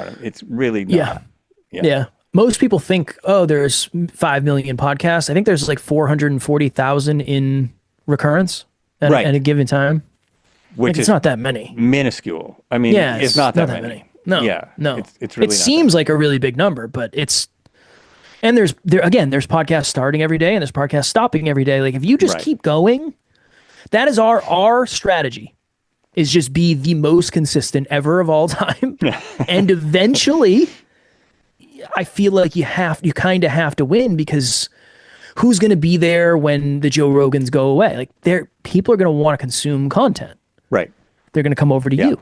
Speaker 1: really not.
Speaker 2: Yeah. Most people think, there's 5 million podcasts. I think there's like 440,000 in recurrence at a given time.
Speaker 1: Which
Speaker 2: it's not that many.
Speaker 1: Minuscule. I mean, it's not that many.
Speaker 2: No.
Speaker 1: Yeah.
Speaker 2: No.
Speaker 1: It's really
Speaker 2: it seems like a really big number, but and there's podcasts starting every day and there's podcasts stopping every day. Like if you just keep going, that is our strategy, is just be the most consistent ever of all time. And eventually I feel like you kind of have to win, because who's going to be there when the Joe Rogans go away? Like people are going to want to consume content.
Speaker 1: Right.
Speaker 2: They're going to come over to you.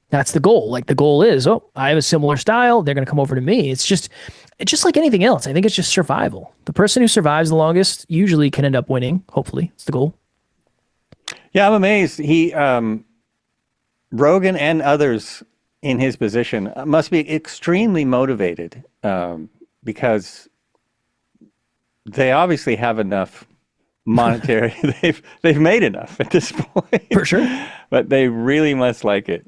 Speaker 2: That's the goal. Like the goal is, I have a similar style. They're going to come over to me. It's just like anything else. I think it's just survival. The person who survives the longest usually can end up winning. Hopefully it's the goal.
Speaker 1: Yeah. I'm amazed. Rogan and others in his position must be extremely motivated, because they obviously have enough monetary. They've made enough at this point.
Speaker 2: For sure.
Speaker 1: But they really must like it.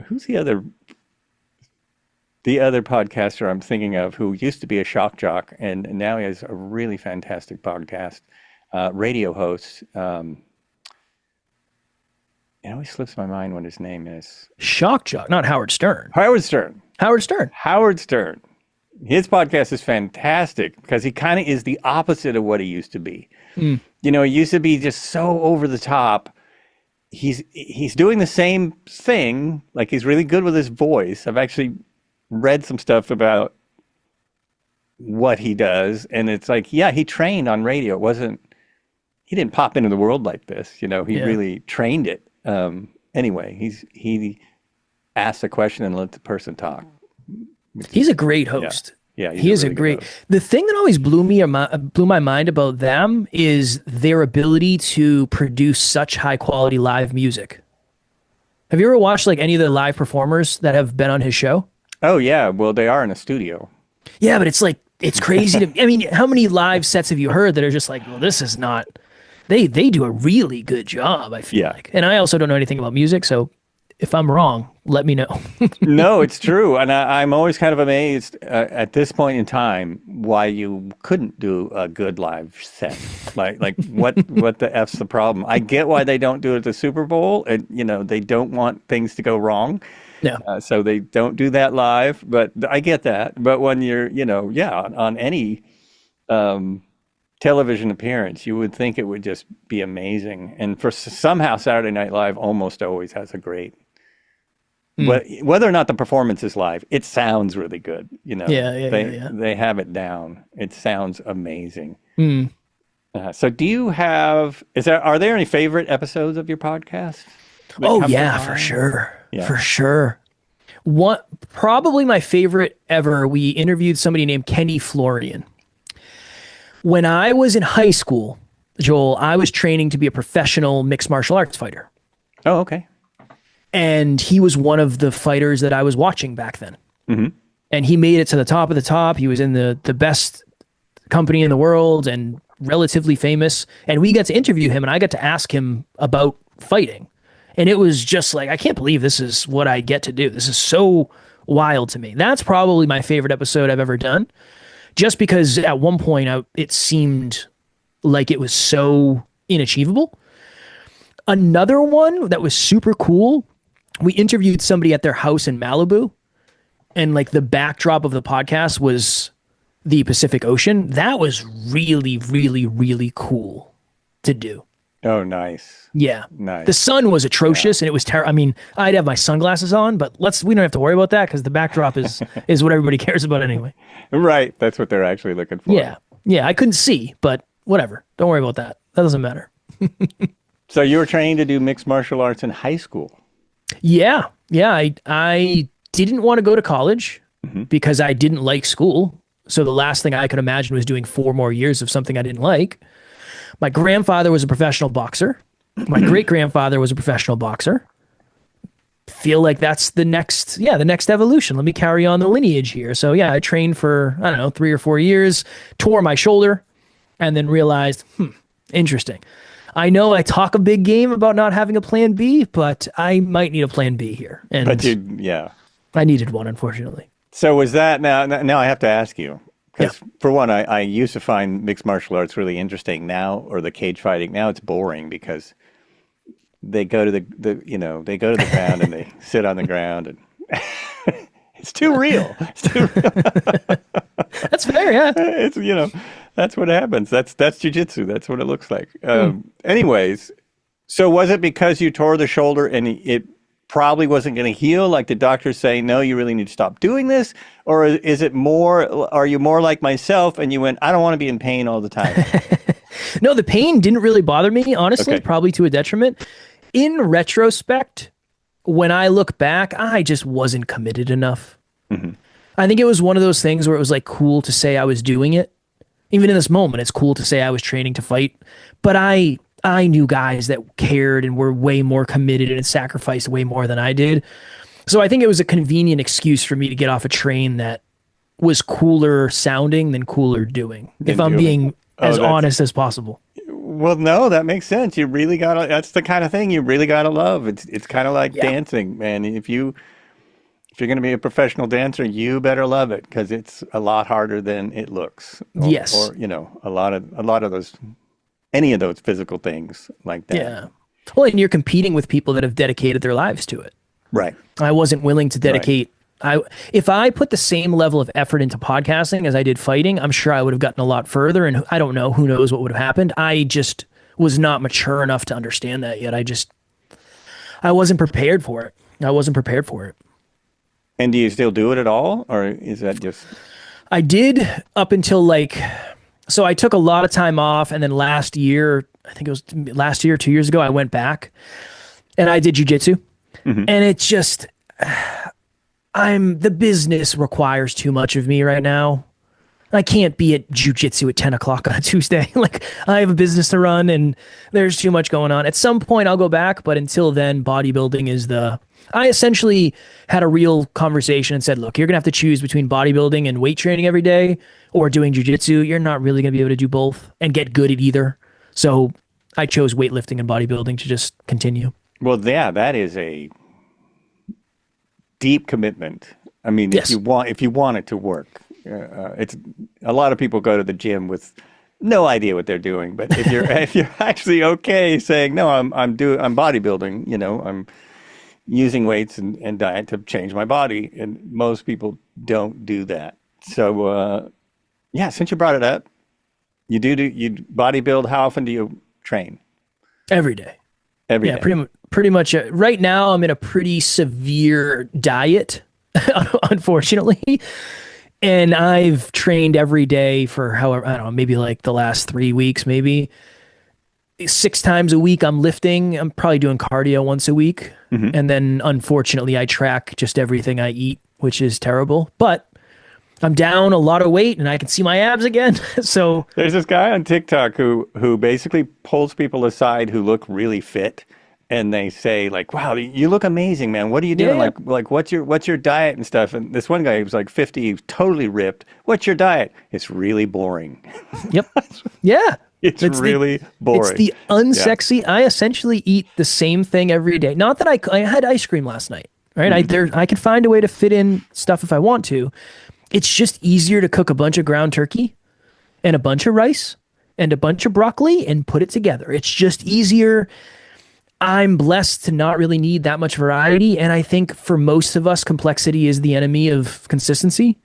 Speaker 1: Who's the other podcaster I'm thinking of who used to be a shock jock and now he has a really fantastic podcast, radio host. It always slips my mind what his name is.
Speaker 2: Shock jock, not Howard Stern.
Speaker 1: Howard Stern. Howard Stern. His podcast is fantastic because he kind of is the opposite of what he used to be. He used to be just so over the top. He's doing the same thing. Like he's really good with his voice. I've actually read some stuff about what he does, and it's like, yeah, he trained on radio. He didn't pop into the world like this. He really trained it. Anyway, he asks a question and lets the person talk.
Speaker 2: He's a great host.
Speaker 1: Yeah,
Speaker 2: he is really a great. The thing that always blew my mind about them is their ability to produce such high quality live music. Have you ever watched like any of the live performers that have been on his show?
Speaker 1: Oh yeah, well they are in a studio.
Speaker 2: Yeah, but it's like it's crazy to. I mean, how many live sets have you heard that are just like, well, this is not. They do a really good job. I feel like, and I also don't know anything about music, so if I'm wrong, let me know.
Speaker 1: No, it's true. And I'm always kind of amazed at this point in time why you couldn't do a good live set. Like what the F's the problem? I get why they don't do it at the Super Bowl. And, they don't want things to go wrong.
Speaker 2: Yeah.
Speaker 1: So they don't do that live. But I get that. But when you're, on any television appearance, you would think it would just be amazing. And for somehow Saturday Night Live almost always has a great. But whether or not the performance is live, it sounds really good. They have it down. It sounds amazing. So do you have, are there any favorite episodes of your podcast?
Speaker 2: Oh yeah, for sure. Yeah. For sure. Probably my favorite ever, we interviewed somebody named Kenny Florian. When I was in high school, Joel, I was training to be a professional mixed martial arts fighter.
Speaker 1: Oh, okay.
Speaker 2: And he was one of the fighters that I was watching back then.
Speaker 1: Mm-hmm.
Speaker 2: And he made it to the top of the top. He was in the best company in the world and relatively famous. And we got to interview him and I got to ask him about fighting. And it was just like, I can't believe this is what I get to do. This is so wild to me. That's probably my favorite episode I've ever done. Just because at one point it seemed like it was so inachievable. Another one that was super cool, we interviewed somebody at their house in Malibu, and like the backdrop of the podcast was the Pacific Ocean. That was really, really, really cool to do.
Speaker 1: Oh, nice.
Speaker 2: Yeah.
Speaker 1: Nice.
Speaker 2: The sun was atrocious and it was terrible. I mean, I'd have my sunglasses on, but we don't have to worry about that because the backdrop is what everybody cares about anyway.
Speaker 1: Right. That's what they're actually looking for.
Speaker 2: Yeah. Yeah. I couldn't see, but whatever. Don't worry about that. That doesn't matter.
Speaker 1: So you were trained to do mixed martial arts in high school?
Speaker 2: Yeah. Yeah. I didn't want to go to college because I didn't like school. So the last thing I could imagine was doing 4 more years of something I didn't like. My grandfather was a professional boxer. My great-grandfather was a professional boxer. Feel like that's the next evolution. Let me carry on the lineage here. So yeah, I trained for, 3 or 4 years, tore my shoulder, and then realized, interesting. I know I talk a big game about not having a plan B, but I might need a plan B here. And I needed one, unfortunately.
Speaker 1: So was that, now I have to ask you, because for one, I used to find mixed martial arts really interesting now, or the cage fighting. Now it's boring because they go to they go to the ground and they sit on the ground and it's too real. It's too real.
Speaker 2: That's fair, yeah.
Speaker 1: It's, that's what happens. That's jiu-jitsu. That's what it looks like. Anyways, so was it because you tore the shoulder and it probably wasn't going to heal, like the doctors say, no, you really need to stop doing this? Or is it are you more like myself and you went, I don't want to be in pain all the time?
Speaker 2: No, the pain didn't really bother me, honestly, probably to a detriment. In retrospect, when I look back, I just wasn't committed enough.
Speaker 1: Mm-hmm.
Speaker 2: I think it was one of those things where it was like cool to say I was doing it. Even in this moment, it's cool to say I was training to fight. But I knew guys that cared and were way more committed and sacrificed way more than I did. So I think it was a convenient excuse for me to get off a train that was cooler sounding than cooler doing, if I'm being as honest as possible.
Speaker 1: Well, no, that makes sense. You really gotta. That's the kind of thing you really gotta love. It's kind of like
Speaker 2: Yeah.
Speaker 1: dancing, man. If you're gonna be a professional dancer, you better love it because it's a lot harder than it looks.
Speaker 2: Yes.
Speaker 1: Or a lot of those any of those physical things like that.
Speaker 2: Yeah. Well, and you're competing with people that have dedicated their lives to it.
Speaker 1: Right.
Speaker 2: I wasn't willing to dedicate. If I put the same level of effort into podcasting as I did fighting, I'm sure I would have gotten a lot further. And I don't know, who knows what would have happened. I just was not mature enough to understand that yet. I wasn't prepared for it. I wasn't prepared for it.
Speaker 1: And do you still do it at all, or is that just?
Speaker 2: I did up until so I took a lot of time off, and then last year, I think it was last year, 2 years ago, I went back and I did jujitsu. And it's just, the business requires too much of me right now. I can't be at jujitsu at 10 o'clock on a Tuesday. I have a business to run and there's too much going on. At some point I'll go back, but until then, bodybuilding is I essentially had a real conversation and said, look, you're going to have to choose between bodybuilding and weight training every day or doing jujitsu. You're not really going to be able to do both and get good at either. So I chose weightlifting and bodybuilding to just continue.
Speaker 1: Well, yeah, that is a deep commitment. I mean,
Speaker 2: Yes.
Speaker 1: if you want it to work, it's a lot of people go to the gym with no idea what they're doing. But if you're actually okay saying no, I'm bodybuilding, I'm using weights and diet to change my body, and most people don't do that. So yeah, since you brought it up, you bodybuild. How often do you train?
Speaker 2: Every day.
Speaker 1: Every day.
Speaker 2: Pretty much. Right now, I'm in a pretty severe diet, unfortunately. And I've trained every day for however, I don't know, maybe the last 3 weeks, maybe 6 times a week. I'm lifting. I'm probably doing cardio once a week. And then unfortunately, I track just everything I eat, which is terrible. But I'm down a lot of weight and I can see my abs again. So
Speaker 1: there's this guy on TikTok who basically pulls people aside who look really fit, and they say wow, you look amazing, man. What are you doing?
Speaker 2: Yeah.
Speaker 1: Like what's your diet and stuff? And this one guy was 50, he was totally ripped. What's your diet? It's really boring.
Speaker 2: Yep. Yeah.
Speaker 1: It's really boring.
Speaker 2: It's the unsexy. Yeah. I essentially eat the same thing every day. Not that I had ice cream last night, right? I can find a way to fit in stuff if I want to. It's just easier to cook a bunch of ground turkey and a bunch of rice and a bunch of broccoli and put it together. It's just easier. I'm blessed to not really need that much variety. And I think for most of us, complexity is the enemy of consistency.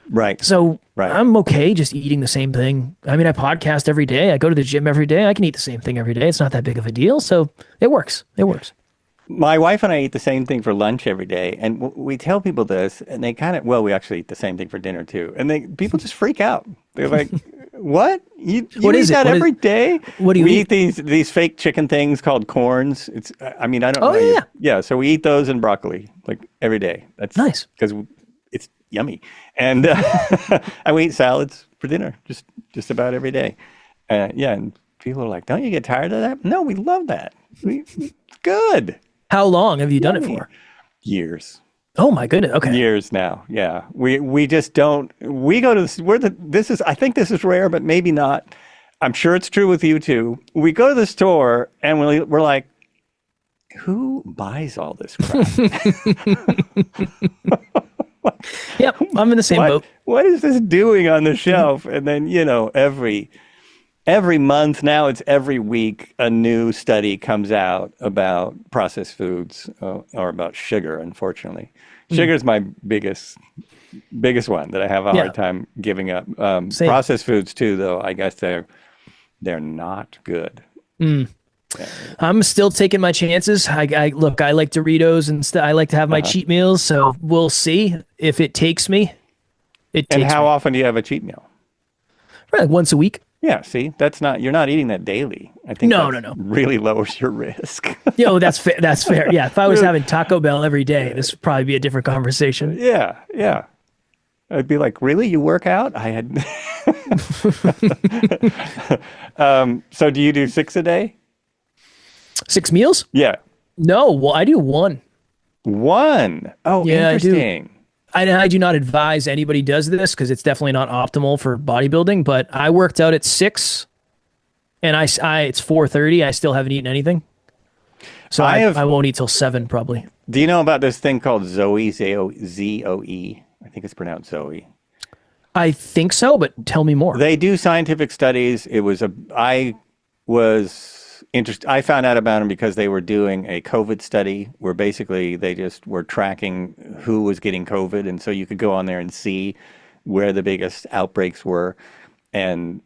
Speaker 1: Right.
Speaker 2: So
Speaker 1: right.
Speaker 2: I'm okay just eating the same thing. I mean, I podcast every day. I go to the gym every day. I can eat the same thing every day. It's not that big of a deal. So it works. It works.
Speaker 1: My wife and I eat the same thing for lunch every day, and we tell people this, and they we actually eat the same thing for dinner too, and people just freak out. They're like, "What? You
Speaker 2: what
Speaker 1: eat
Speaker 2: is
Speaker 1: that
Speaker 2: it?
Speaker 1: every day?
Speaker 2: What do you
Speaker 1: eat? These fake chicken things called corns? I don't know.
Speaker 2: Oh yeah,
Speaker 1: yeah. So we eat those and broccoli every day. That's
Speaker 2: nice
Speaker 1: because it's yummy, and and we eat salads for dinner just about every day. Yeah, and people are like, "Don't you get tired of that?" No, we love that. It's good.
Speaker 2: How long have you done it for?
Speaker 1: Years.
Speaker 2: Oh my goodness. Okay.
Speaker 1: Years now. Yeah. We just don't. We go to I think this is rare, but maybe not. I'm sure it's true with you too. We go to the store and we're like, who buys all this crap?
Speaker 2: Yep. I'm in the same boat.
Speaker 1: What is this doing on the shelf? And then, every month now, it's every week, a new study comes out about processed foods or about sugar, unfortunately. Sugar is my biggest one that I have a hard time giving up. Processed foods too, though, I guess they're not good. Yeah.
Speaker 2: I'm still taking my chances. I like Doritos and I like to have my cheat meals, so we'll see if it takes me.
Speaker 1: And how often do you have a cheat meal?
Speaker 2: Right, once a week.
Speaker 1: Yeah, see, you're not eating that daily. I think
Speaker 2: no.
Speaker 1: really lowers your risk.
Speaker 2: That's fair. That's fair. Yeah, if I was having Taco Bell every day, this would probably be a different conversation.
Speaker 1: Yeah. I'd be like, really? You work out? I had. So do you do 6 a day?
Speaker 2: 6 meals?
Speaker 1: Yeah.
Speaker 2: No, well, I do 1.
Speaker 1: 1? Oh, yeah, interesting.
Speaker 2: I do not advise anybody does this because it's definitely not optimal for bodybuilding, but I worked out at 6 And it's 4:30. I still haven't eaten anything. So I won't eat till 7 probably.
Speaker 1: Do you know about this thing called Zoe, Z-O-E? I think it's pronounced Zoe.
Speaker 2: I think so, but tell me more.
Speaker 1: They do scientific studies. I was interested. I found out about them because they were doing a COVID study where basically they just were tracking who was getting COVID. And so you could go on there and see where the biggest outbreaks were. And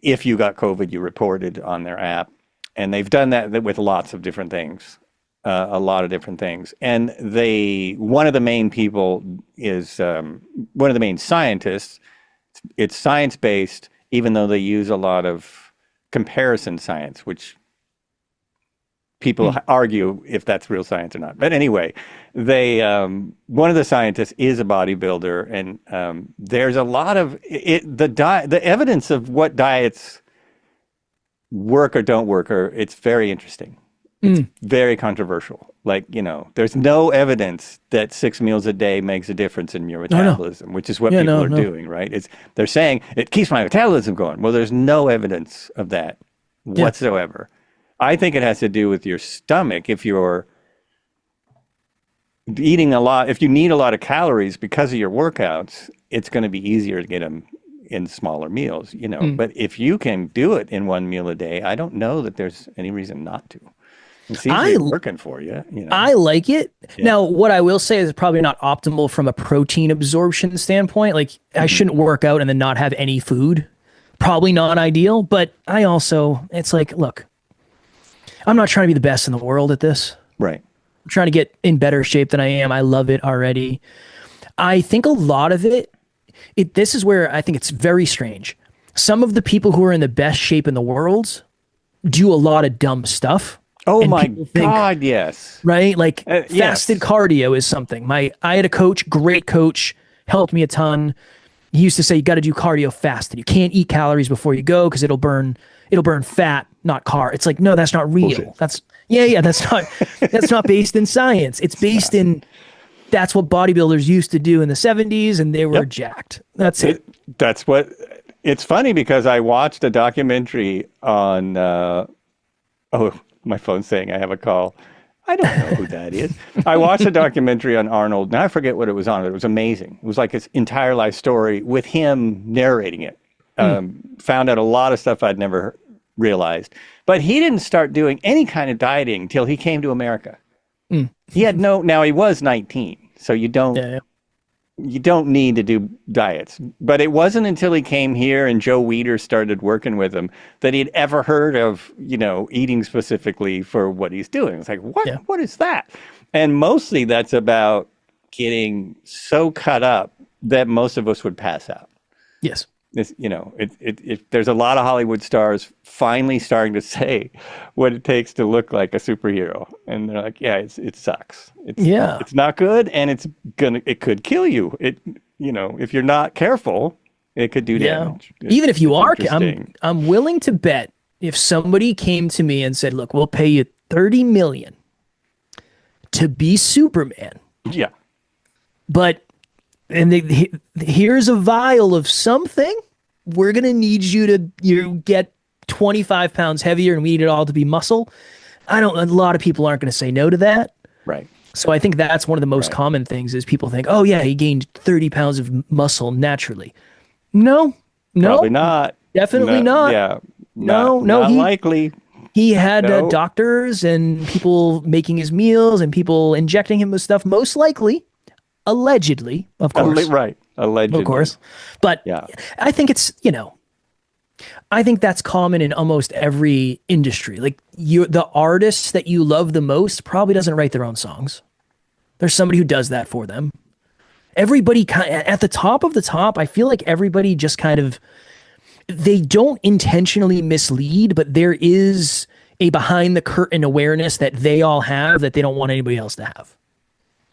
Speaker 1: if you got COVID, you reported on their app. And they've done that with lots of different things, a lot of different things. And one of the main people is one of the main scientists. It's science-based, even though they use a lot of comparison science, which people argue if that's real science or not. But anyway, one of the scientists is a bodybuilder, and there's a lot of the evidence of what diets work or don't work, it's very interesting. It's very controversial. Like, there's no evidence that 6 meals a day makes a difference in your metabolism, which is what people are doing, right? They're saying it keeps my metabolism going. Well, there's no evidence of that whatsoever. I think it has to do with your stomach. If you're eating a lot, if you need a lot of calories because of your workouts, it's going to be easier to get them in smaller meals, But if you can do it in 1 meal a day, I don't know that there's any reason not to. It seems to be working for you.
Speaker 2: I like it. Yeah. Now, what I will say is it's probably not optimal from a protein absorption standpoint. Like, I shouldn't work out and then not have any food. Probably not ideal. But it's like, look, I'm not trying to be the best in the world at this.
Speaker 1: Right.
Speaker 2: I'm trying to get in better shape than I am. I love it already. I think a lot of this is where I think it's very strange. Some of the people who are in the best shape in the world do a lot of dumb stuff.
Speaker 1: Oh my God, yes.
Speaker 2: Right? Like fasted cardio is something. I had a coach, great coach, helped me a ton. He used to say, you got to do cardio fasted. You can't eat calories before you go because it'll burn fat, not carb. It's like, no, that's not real.
Speaker 1: Bullshit.
Speaker 2: That's not based in science. It's based in, that's what bodybuilders used to do in the 70s, and they were jacked. That's it.
Speaker 1: It's funny because I watched a documentary on, my phone's saying I have a call. I don't know who that is. I watched a documentary on Arnold. Now I forget what it was on, but it was amazing. It was like his entire life story with him narrating it. Found out a lot of stuff I'd never realized. But he didn't start doing any kind of dieting till he came to America. He had now he was 19, so you don't need to do diets. But it wasn't until he came here and Joe Weider started working with him that he'd ever heard of, eating specifically for what he's doing. It's like, what? Yeah. What is that? And mostly that's about getting so cut up that most of us would pass out.
Speaker 2: Yes.
Speaker 1: There's a lot of Hollywood stars finally starting to say what it takes to look like a superhero, and they're like, "Yeah, it sucks. It's not good, and it could kill you. If you're not careful, it could do damage.
Speaker 2: Even if you are, I'm willing to bet if somebody came to me and said, "Look, we'll pay you $30 million to be Superman."
Speaker 1: Yeah,
Speaker 2: but. And here's a vial of something. We're going to need you to get 25 pounds heavier, and we need it all to be muscle. A lot of people aren't going to say no to that.
Speaker 1: Right.
Speaker 2: So I think that's one of the most common things is people think, oh yeah, he gained 30 pounds of muscle naturally. No,
Speaker 1: probably not.
Speaker 2: Definitely not.
Speaker 1: Yeah.
Speaker 2: Not
Speaker 1: likely.
Speaker 2: He had doctors and people making his meals and people injecting him with stuff, most likely. Allegedly, of course.
Speaker 1: Right. Allegedly.
Speaker 2: Of course. But I think it's, I think that's common in almost every industry. Like the artist that you love the most probably doesn't write their own songs. There's somebody who does that for them. Everybody at the top of the top, I feel like everybody just kind of, they don't intentionally mislead, but there is a behind the curtain awareness that they all have that they don't want anybody else to have.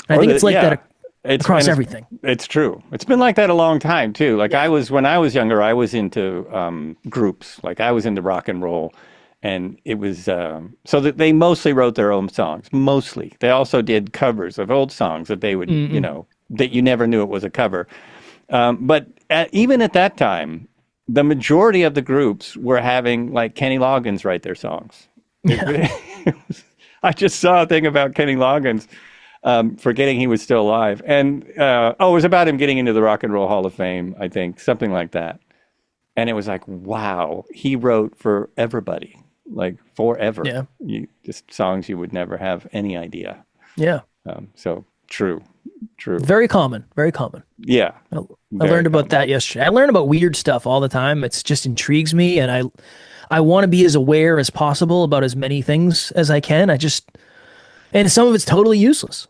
Speaker 2: I think it's like that. Across everything. It's
Speaker 1: true. It's been like that a long time too. Like when I was younger, I was into groups. Like I was into rock and roll, and it was so that they mostly wrote their own songs. Mostly, they also did covers of old songs that they would, that you never knew it was a cover. But even at that time, the majority of the groups were having like Kenny Loggins write their songs. I just saw a thing about Kenny Loggins, forgetting he was still alive. And, it was about him getting into the Rock and Roll Hall of Fame, I think, something like that. And it was like, wow, he wrote for everybody, like forever.
Speaker 2: Yeah.
Speaker 1: Just songs you would never have any idea.
Speaker 2: Yeah.
Speaker 1: So true.
Speaker 2: Very common. Very common.
Speaker 1: Yeah.
Speaker 2: I learned about that yesterday. I learn about weird stuff all the time. It just intrigues me, and I want to be as aware as possible about as many things as I can. And some of it's totally useless,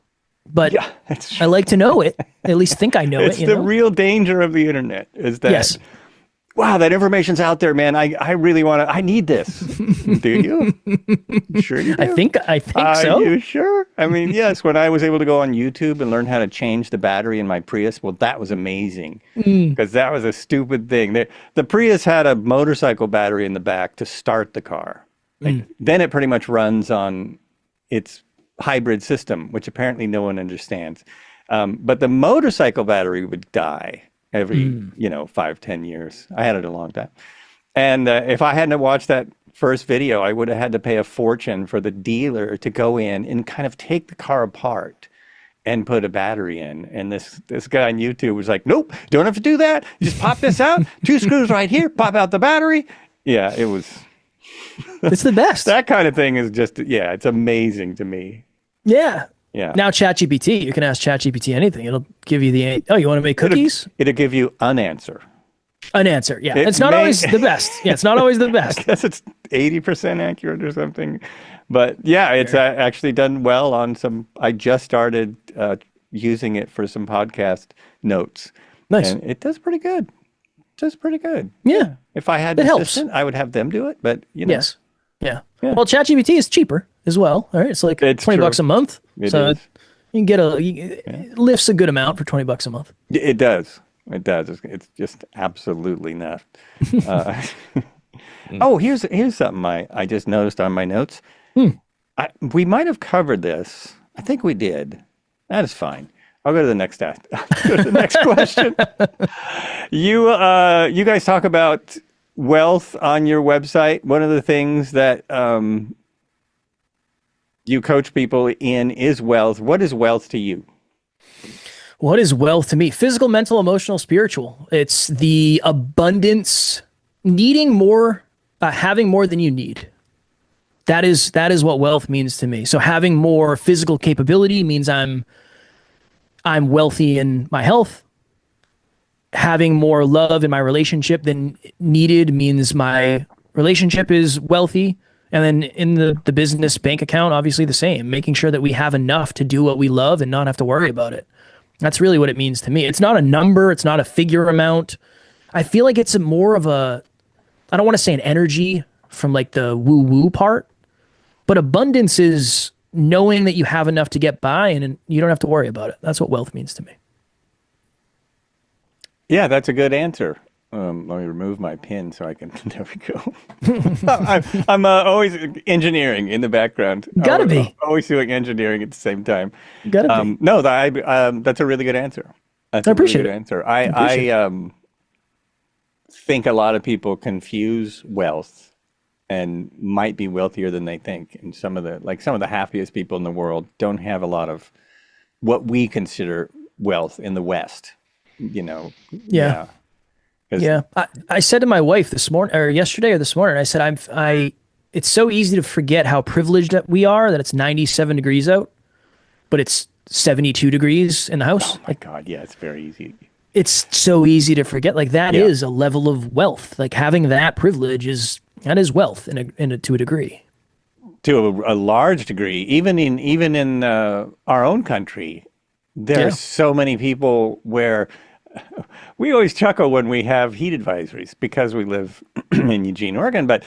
Speaker 2: but yeah, I like to know it. At least think I know
Speaker 1: it's
Speaker 2: it.
Speaker 1: It's the real danger of the internet is that,
Speaker 2: yes.
Speaker 1: Wow, that information's out there, man. I really want to, I need this. Do you? Sure you do?
Speaker 2: I think so.
Speaker 1: Are you sure? I mean, yes, when I was able to go on YouTube and learn how to change the battery in my Prius, well, that was amazing because that was a stupid thing. The Prius had a motorcycle battery in the back to start the car. Then it pretty much runs on its hybrid system, which apparently no one understands. But the motorcycle battery would die every 5-10 years. I had it a long time, and if I hadn't watched that first video, I would have had to pay a fortune for the dealer to go in and kind of take the car apart and put a battery in. And this guy on YouTube was like, nope, don't have to do that, just pop this out, 2 screws right here, pop out the battery. Yeah, it was
Speaker 2: it's the best.
Speaker 1: That kind of thing is just, it's amazing to me.
Speaker 2: Yeah.
Speaker 1: Yeah.
Speaker 2: Now ChatGPT, you can ask ChatGPT anything. It'll give you you want to make cookies?
Speaker 1: It'll give you an answer.
Speaker 2: An answer, yeah. It's not always the best. Yeah, it's not always the best.
Speaker 1: I guess it's 80% accurate or something. But yeah, it's actually done well on some. I just started using it for some podcast notes.
Speaker 2: Nice.
Speaker 1: And it does pretty good.
Speaker 2: Yeah.
Speaker 1: If I had an assistant, I would have them do it. But,
Speaker 2: Yes. Yeah. Well, ChatGPT is cheaper as well. All right. It's like $20 a month. So you can get it lifts a good amount for $20 a month.
Speaker 1: It does. It's just absolutely not. Here's something I just noticed on my notes. We might have covered this. I think we did. That is fine. I'll go to the next go to the next question. You guys talk about wealth on your website. One of the things that you coach people in is wealth. What is wealth to you?
Speaker 2: What is wealth to me? Physical, mental, emotional, spiritual. It's the abundance, needing more, having more than you need. That is what wealth means to me. So having more physical capability means I'm wealthy in my health. Having more love in my relationship than needed means my relationship is wealthy. And then in the business bank account, obviously the same, making sure that we have enough to do what we love and not have to worry about it. That's really what it means to me. It's not a number. It's not a figure amount. I feel like it's more of I don't want to say an energy from like the woo-woo part, but abundance is knowing that you have enough to get by and you don't have to worry about it. That's what wealth means to me.
Speaker 1: Yeah, that's a good answer. Let me remove my pin so I can. There we go. I'm always engineering in the background.
Speaker 2: Gotta be
Speaker 1: always doing engineering at the same time.
Speaker 2: Gotta be.
Speaker 1: No, that's a really good answer. That's
Speaker 2: I appreciate
Speaker 1: really good answer. I think a lot of people confuse wealth and might be wealthier than they think. And some of the happiest people in the world don't have a lot of what we consider wealth in the West.
Speaker 2: Yeah. I said to my wife yesterday or this morning, I said, it's so easy to forget how privileged that we are, that it's 97 degrees out, but it's 72 degrees in the house.
Speaker 1: Oh my God. Yeah. It's very easy.
Speaker 2: It's so easy to forget. Like that is a level of wealth. Like having that privilege is wealth to a degree.
Speaker 1: To a large degree, even in our own country, there are so many people where we always chuckle when we have heat advisories because we live in Eugene, Oregon, but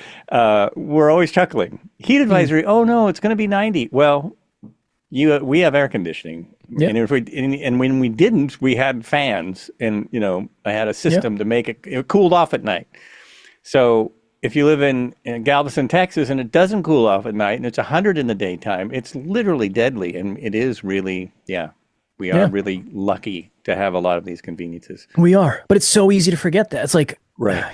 Speaker 1: we're always chuckling. Heat advisory, oh no, it's going to be 90. Well, we have air conditioning. And and when we didn't, we had fans and, I had a system to make it cooled off at night. So if you live in Galveston, Texas, and it doesn't cool off at night and it's 100 in the daytime, it's literally deadly. And it is really, we are really lucky to have a lot of these conveniences.
Speaker 2: We are, but it's so easy to forget that. It's like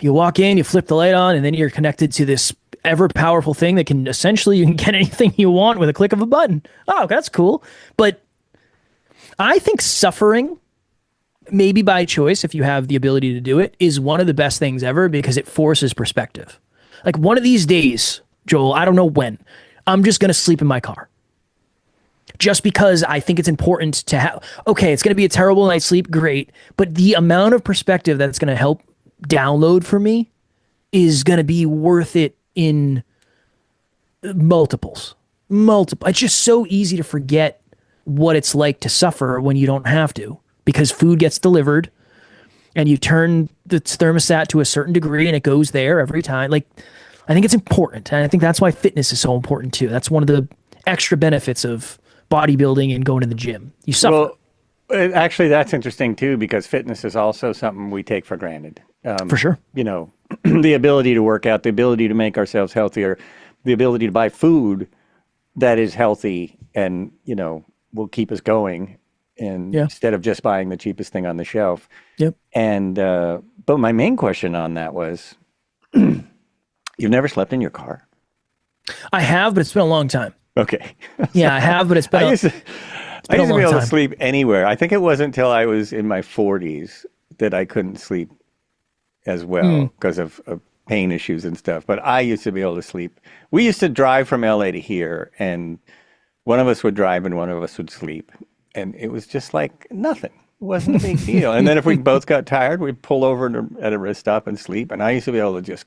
Speaker 2: you walk in, you flip the light on, and then you're connected to this ever powerful thing that can essentially, you can get anything you want with a click of a button. Oh, that's cool. But I think suffering, maybe by choice, if you have the ability to do it, is one of the best things ever because it forces perspective. Like one of these days, Joel, I don't know when, I'm just going to sleep in my car. Just because I think it's important to have, okay, it's going to be a terrible night's sleep, great. But the amount of perspective that's going to help download for me is going to be worth it in multiples. It's just so easy to forget what it's like to suffer when you don't have to, because food gets delivered and you turn the thermostat to a certain degree and it goes there every time. Like, I think it's important. And I think that's why fitness is so important too. That's one of the extra benefits of bodybuilding and going to the gym. You suffer.
Speaker 1: Well, actually, that's interesting too, because fitness is also something we take for granted.
Speaker 2: For sure.
Speaker 1: You know, the ability to work out, the ability to make ourselves healthier, the ability to buy food that is healthy and, you know, will keep us going, and instead of just buying the cheapest thing on the shelf.
Speaker 2: Yep.
Speaker 1: And, but my main question on that was, you've never slept in your car?
Speaker 2: I have, but it's been a long time.
Speaker 1: Okay.
Speaker 2: Yeah, I have, but it's been
Speaker 1: I used to be able to sleep anywhere. I think it wasn't until I was in my 40s that I couldn't sleep as well because of pain issues and stuff. But I used to be able to sleep. We used to drive from LA to here, and one of us would drive and one of us would sleep. And it was just like nothing. It wasn't a big deal. And then if we both got tired, we'd pull over at a rest stop and sleep. And I used to be able to just,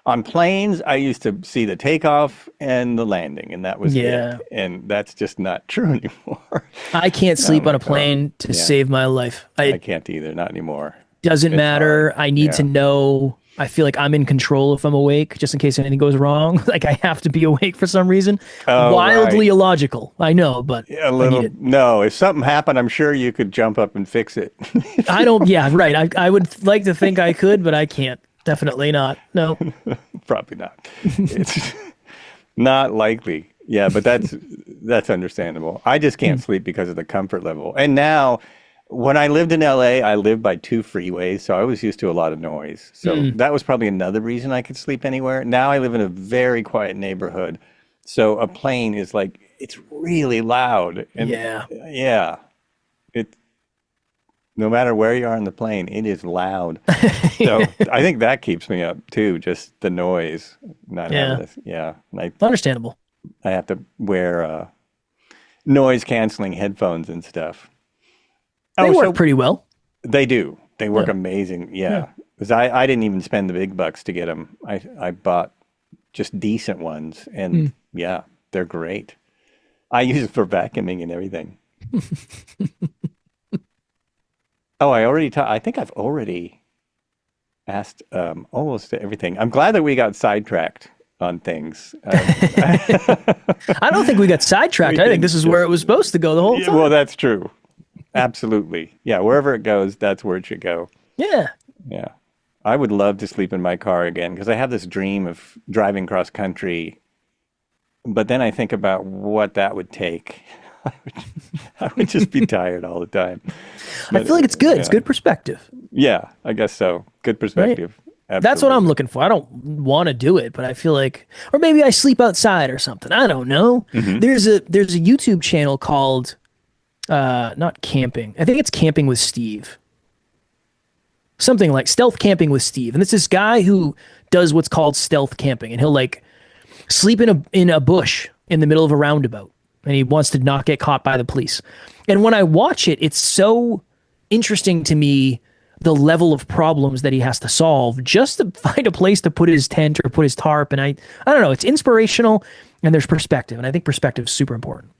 Speaker 1: on planes, I used to see the takeoff and the landing, and that was it. And that's just not true anymore.
Speaker 2: I can't sleep on a plane to save my life.
Speaker 1: I can't either, not anymore.
Speaker 2: Doesn't matter. Hard. I need to know. I feel like I'm in control if I'm awake, just in case anything goes wrong. Like I have to be awake for some reason. Wildly illogical, I know, but
Speaker 1: a little. I need it. No, if something happened, I'm sure you could jump up and fix it.
Speaker 2: I don't. Yeah, right. I would like to think I could, but I can't. Definitely not. No.
Speaker 1: Probably not. It's not likely. Yeah, but that's understandable. I just can't sleep because of the comfort level. And now, when I lived in LA, I lived by 2 freeways, so I was used to a lot of noise. So that was probably another reason I could sleep anywhere. Now I live in a very quiet neighborhood, so a plane is like, it's really loud. And yeah. No matter where you are in the plane, it is loud. So I think that keeps me up too, just the noise. Not having this. Yeah.
Speaker 2: Understandable.
Speaker 1: I have to wear noise canceling headphones and stuff.
Speaker 2: They work pretty well.
Speaker 1: They do. They work amazing. Yeah. Because I didn't even spend the big bucks to get them. I bought just decent ones, and they're great. I use it for vacuuming and everything. Oh, I think I've already asked almost everything. I'm glad that we got sidetracked on things.
Speaker 2: I don't think we got sidetracked. I think this is where it was supposed to go the whole time.
Speaker 1: Well, that's true. Absolutely. Yeah, wherever it goes, that's where it should go.
Speaker 2: Yeah.
Speaker 1: Yeah. I would love to sleep in my car again because I have this dream of driving cross country. But then I think about what that would take. I would just be tired all the time. But,
Speaker 2: I feel like it's good. Yeah. It's good perspective.
Speaker 1: Yeah, I guess so. Good perspective.
Speaker 2: Right? That's what I'm looking for. I don't want to do it, but I feel like, or maybe I sleep outside or something. I don't know. Mm-hmm. There's a YouTube channel called, not camping. I think it's Camping with Steve. Something like Stealth Camping with Steve. And it's this guy who does what's called stealth camping, and he'll like sleep in a bush in the middle of a roundabout. And he wants to not get caught by the police. And when I watch it, it's so interesting to me, the level of problems that he has to solve just to find a place to put his tent or put his tarp. And I don't know, it's inspirational, and there's perspective. And I think perspective is super important.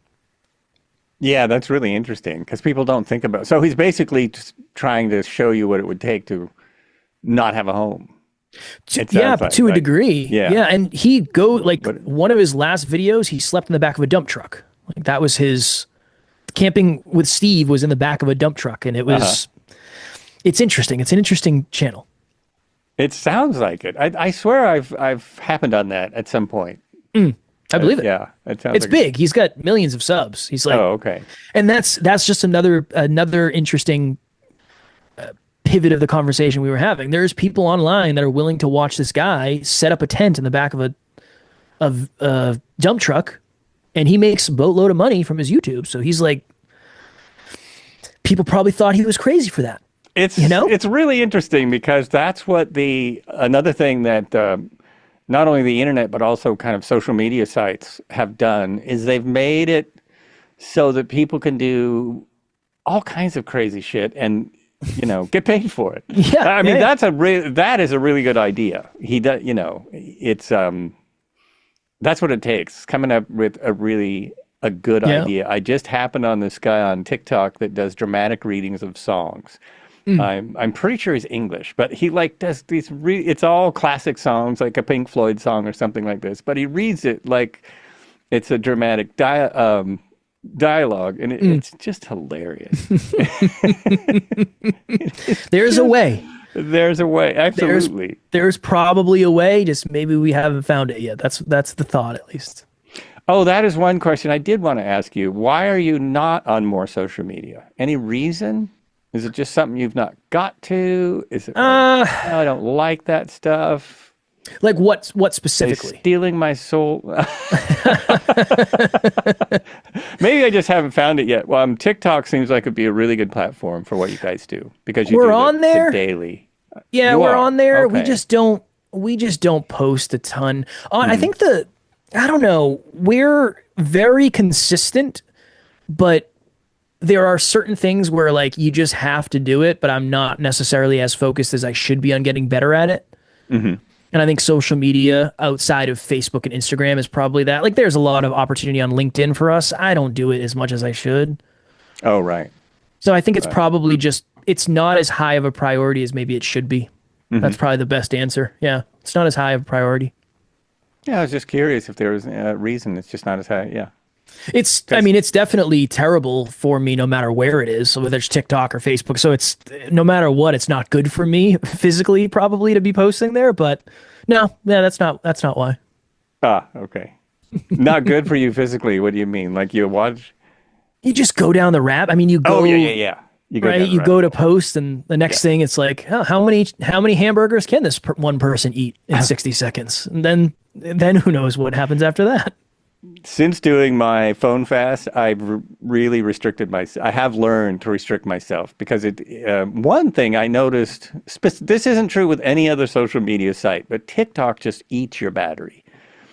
Speaker 1: Yeah, that's really interesting because people don't think about it. So he's basically just trying to show you what it would take to not have a home.
Speaker 2: To a degree. Yeah. And one of his last videos, he slept in the back of a dump truck. Like that was his Camping with Steve was in the back of a dump truck, and it was, it's interesting. It's an interesting channel.
Speaker 1: It sounds like it. I swear I've happened on that at some point.
Speaker 2: I believe it.
Speaker 1: Yeah. It's
Speaker 2: big. He's got millions of subs. He's like,
Speaker 1: oh, okay.
Speaker 2: And that's just another interesting pivot of the conversation we were having. There's people online that are willing to watch this guy set up a tent in the back of a dump truck, and he makes a boatload of money from his YouTube. So he's like, people probably thought he was crazy for that.
Speaker 1: It's really interesting because that's what another thing that not only the internet but also kind of social media sites have done is they've made it so that people can do all kinds of crazy shit and get paid for it.
Speaker 2: Yeah,
Speaker 1: I mean that is a really good idea. He does, it's that's what it takes. Coming up with a good idea. I just happened on this guy on TikTok that does dramatic readings of songs. I'm pretty sure he's English, but he does these it's all classic songs, like a Pink Floyd song or something like this, but he reads it like it's a dramatic dialogue, and it's just hilarious.
Speaker 2: There's a way.
Speaker 1: There's a way, absolutely.
Speaker 2: There's probably a way, just maybe we haven't found it yet. That's the thought, at least.
Speaker 1: Oh, that is one question I did want to ask you. Why are you not on more social media? Any reason? Is it just something you've not got to? Is it I don't like that stuff?
Speaker 2: Like what specifically?
Speaker 1: They're stealing my soul. Maybe I just haven't found it yet. Well, TikTok seems like it'd be a really good platform for what you guys do because we're on there daily.
Speaker 2: Yeah, we're on there. Okay. We just don't post a ton. I think I don't know. We're very consistent, but there are certain things where you just have to do it, but I'm not necessarily as focused as I should be on getting better at it. Mm-hmm. And I think social media outside of Facebook and Instagram is probably that. There's a lot of opportunity on LinkedIn for us. I don't do it as much as I should.
Speaker 1: Oh, right.
Speaker 2: So I think it's probably just, it's not as high of a priority as maybe it should be. Mm-hmm. That's probably the best answer. Yeah. It's not as high of a priority.
Speaker 1: Yeah, I was just curious if there was a reason it's just not as high. Yeah.
Speaker 2: It's definitely terrible for me no matter where it is, so whether it's TikTok or Facebook. So it's, no matter what, it's not good for me physically probably to be posting there, but that's not why.
Speaker 1: Ah, okay. Not good for you physically. What do you mean? You watch?
Speaker 2: You just go down the rabbit. You go.
Speaker 1: Oh, yeah. You go
Speaker 2: right. You go to post, and the next thing it's how many hamburgers can this one person eat in 60 seconds? And then who knows what happens after that?
Speaker 1: Since doing my phone fast, I've really restricted myself. I have learned to restrict myself because one thing I noticed, this isn't true with any other social media site, but TikTok just eats your battery.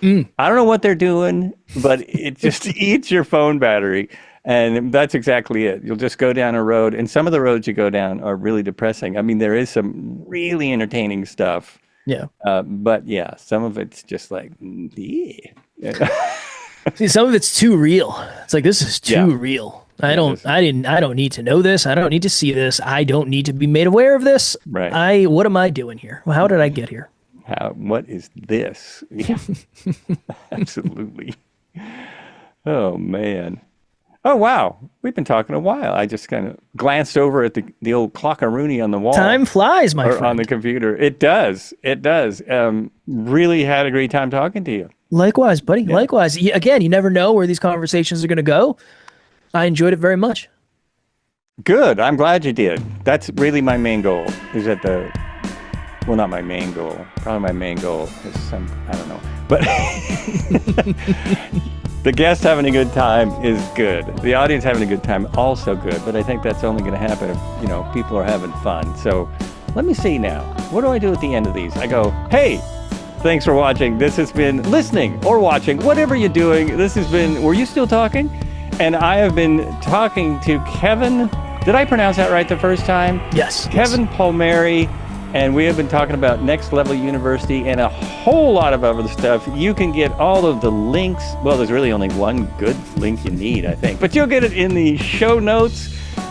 Speaker 1: I don't know what they're doing, but it just eats your phone battery. And that's exactly it. You'll just go down a road, and some of the roads you go down are really depressing. There is some really entertaining stuff.
Speaker 2: Yeah.
Speaker 1: But yeah, some of it's just yeah.
Speaker 2: See, some of it's too real. It's this is too real. I don't need to know this. I don't need to see this. I don't need to be made aware of this.
Speaker 1: Right.
Speaker 2: What am I doing here? Well, how did I get here?
Speaker 1: What is this? Yeah. Absolutely. Oh, man. Oh, wow. We've been talking a while. I just kind of glanced over at the old clockaroonie on the wall.
Speaker 2: Time flies, my friend.
Speaker 1: On the computer. It does. Really had a great time talking to you.
Speaker 2: Likewise, buddy. Yeah. Likewise. Again, you never know where these conversations are going to go. I enjoyed it very much.
Speaker 1: Good. I'm glad you did. That's really my main goal. Is that well, not my main goal. Probably my main goal is I don't know. But the guest having a good time is good. The audience having a good time, also good. But I think that's only going to happen if, people are having fun. So let me see now. What do I do at the end of these? I go, hey, thanks for watching. This has been listening or watching, whatever you're doing. This has been Were You Still Talking? And I have been talking to Kevin. Did I pronounce that right the first time?
Speaker 2: Yes.
Speaker 1: Kevin Palmieri. And we have been talking about Next Level University and a whole lot of other stuff. You can get all of the links. Well, there's really only one good link you need, I think. But you'll get it in the show notes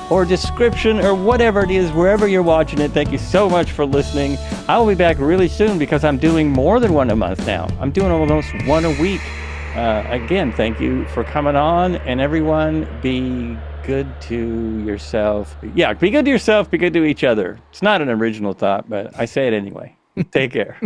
Speaker 1: or description or whatever it is, wherever you're watching it. Thank you so much for listening. I'll be back really soon because I'm doing more than one a month now. I'm doing almost one a week. Again, thank you for coming on. And everyone, be good to yourself. Yeah, be good to yourself, be good to each other. It's not an original thought, but I say it anyway. Take care.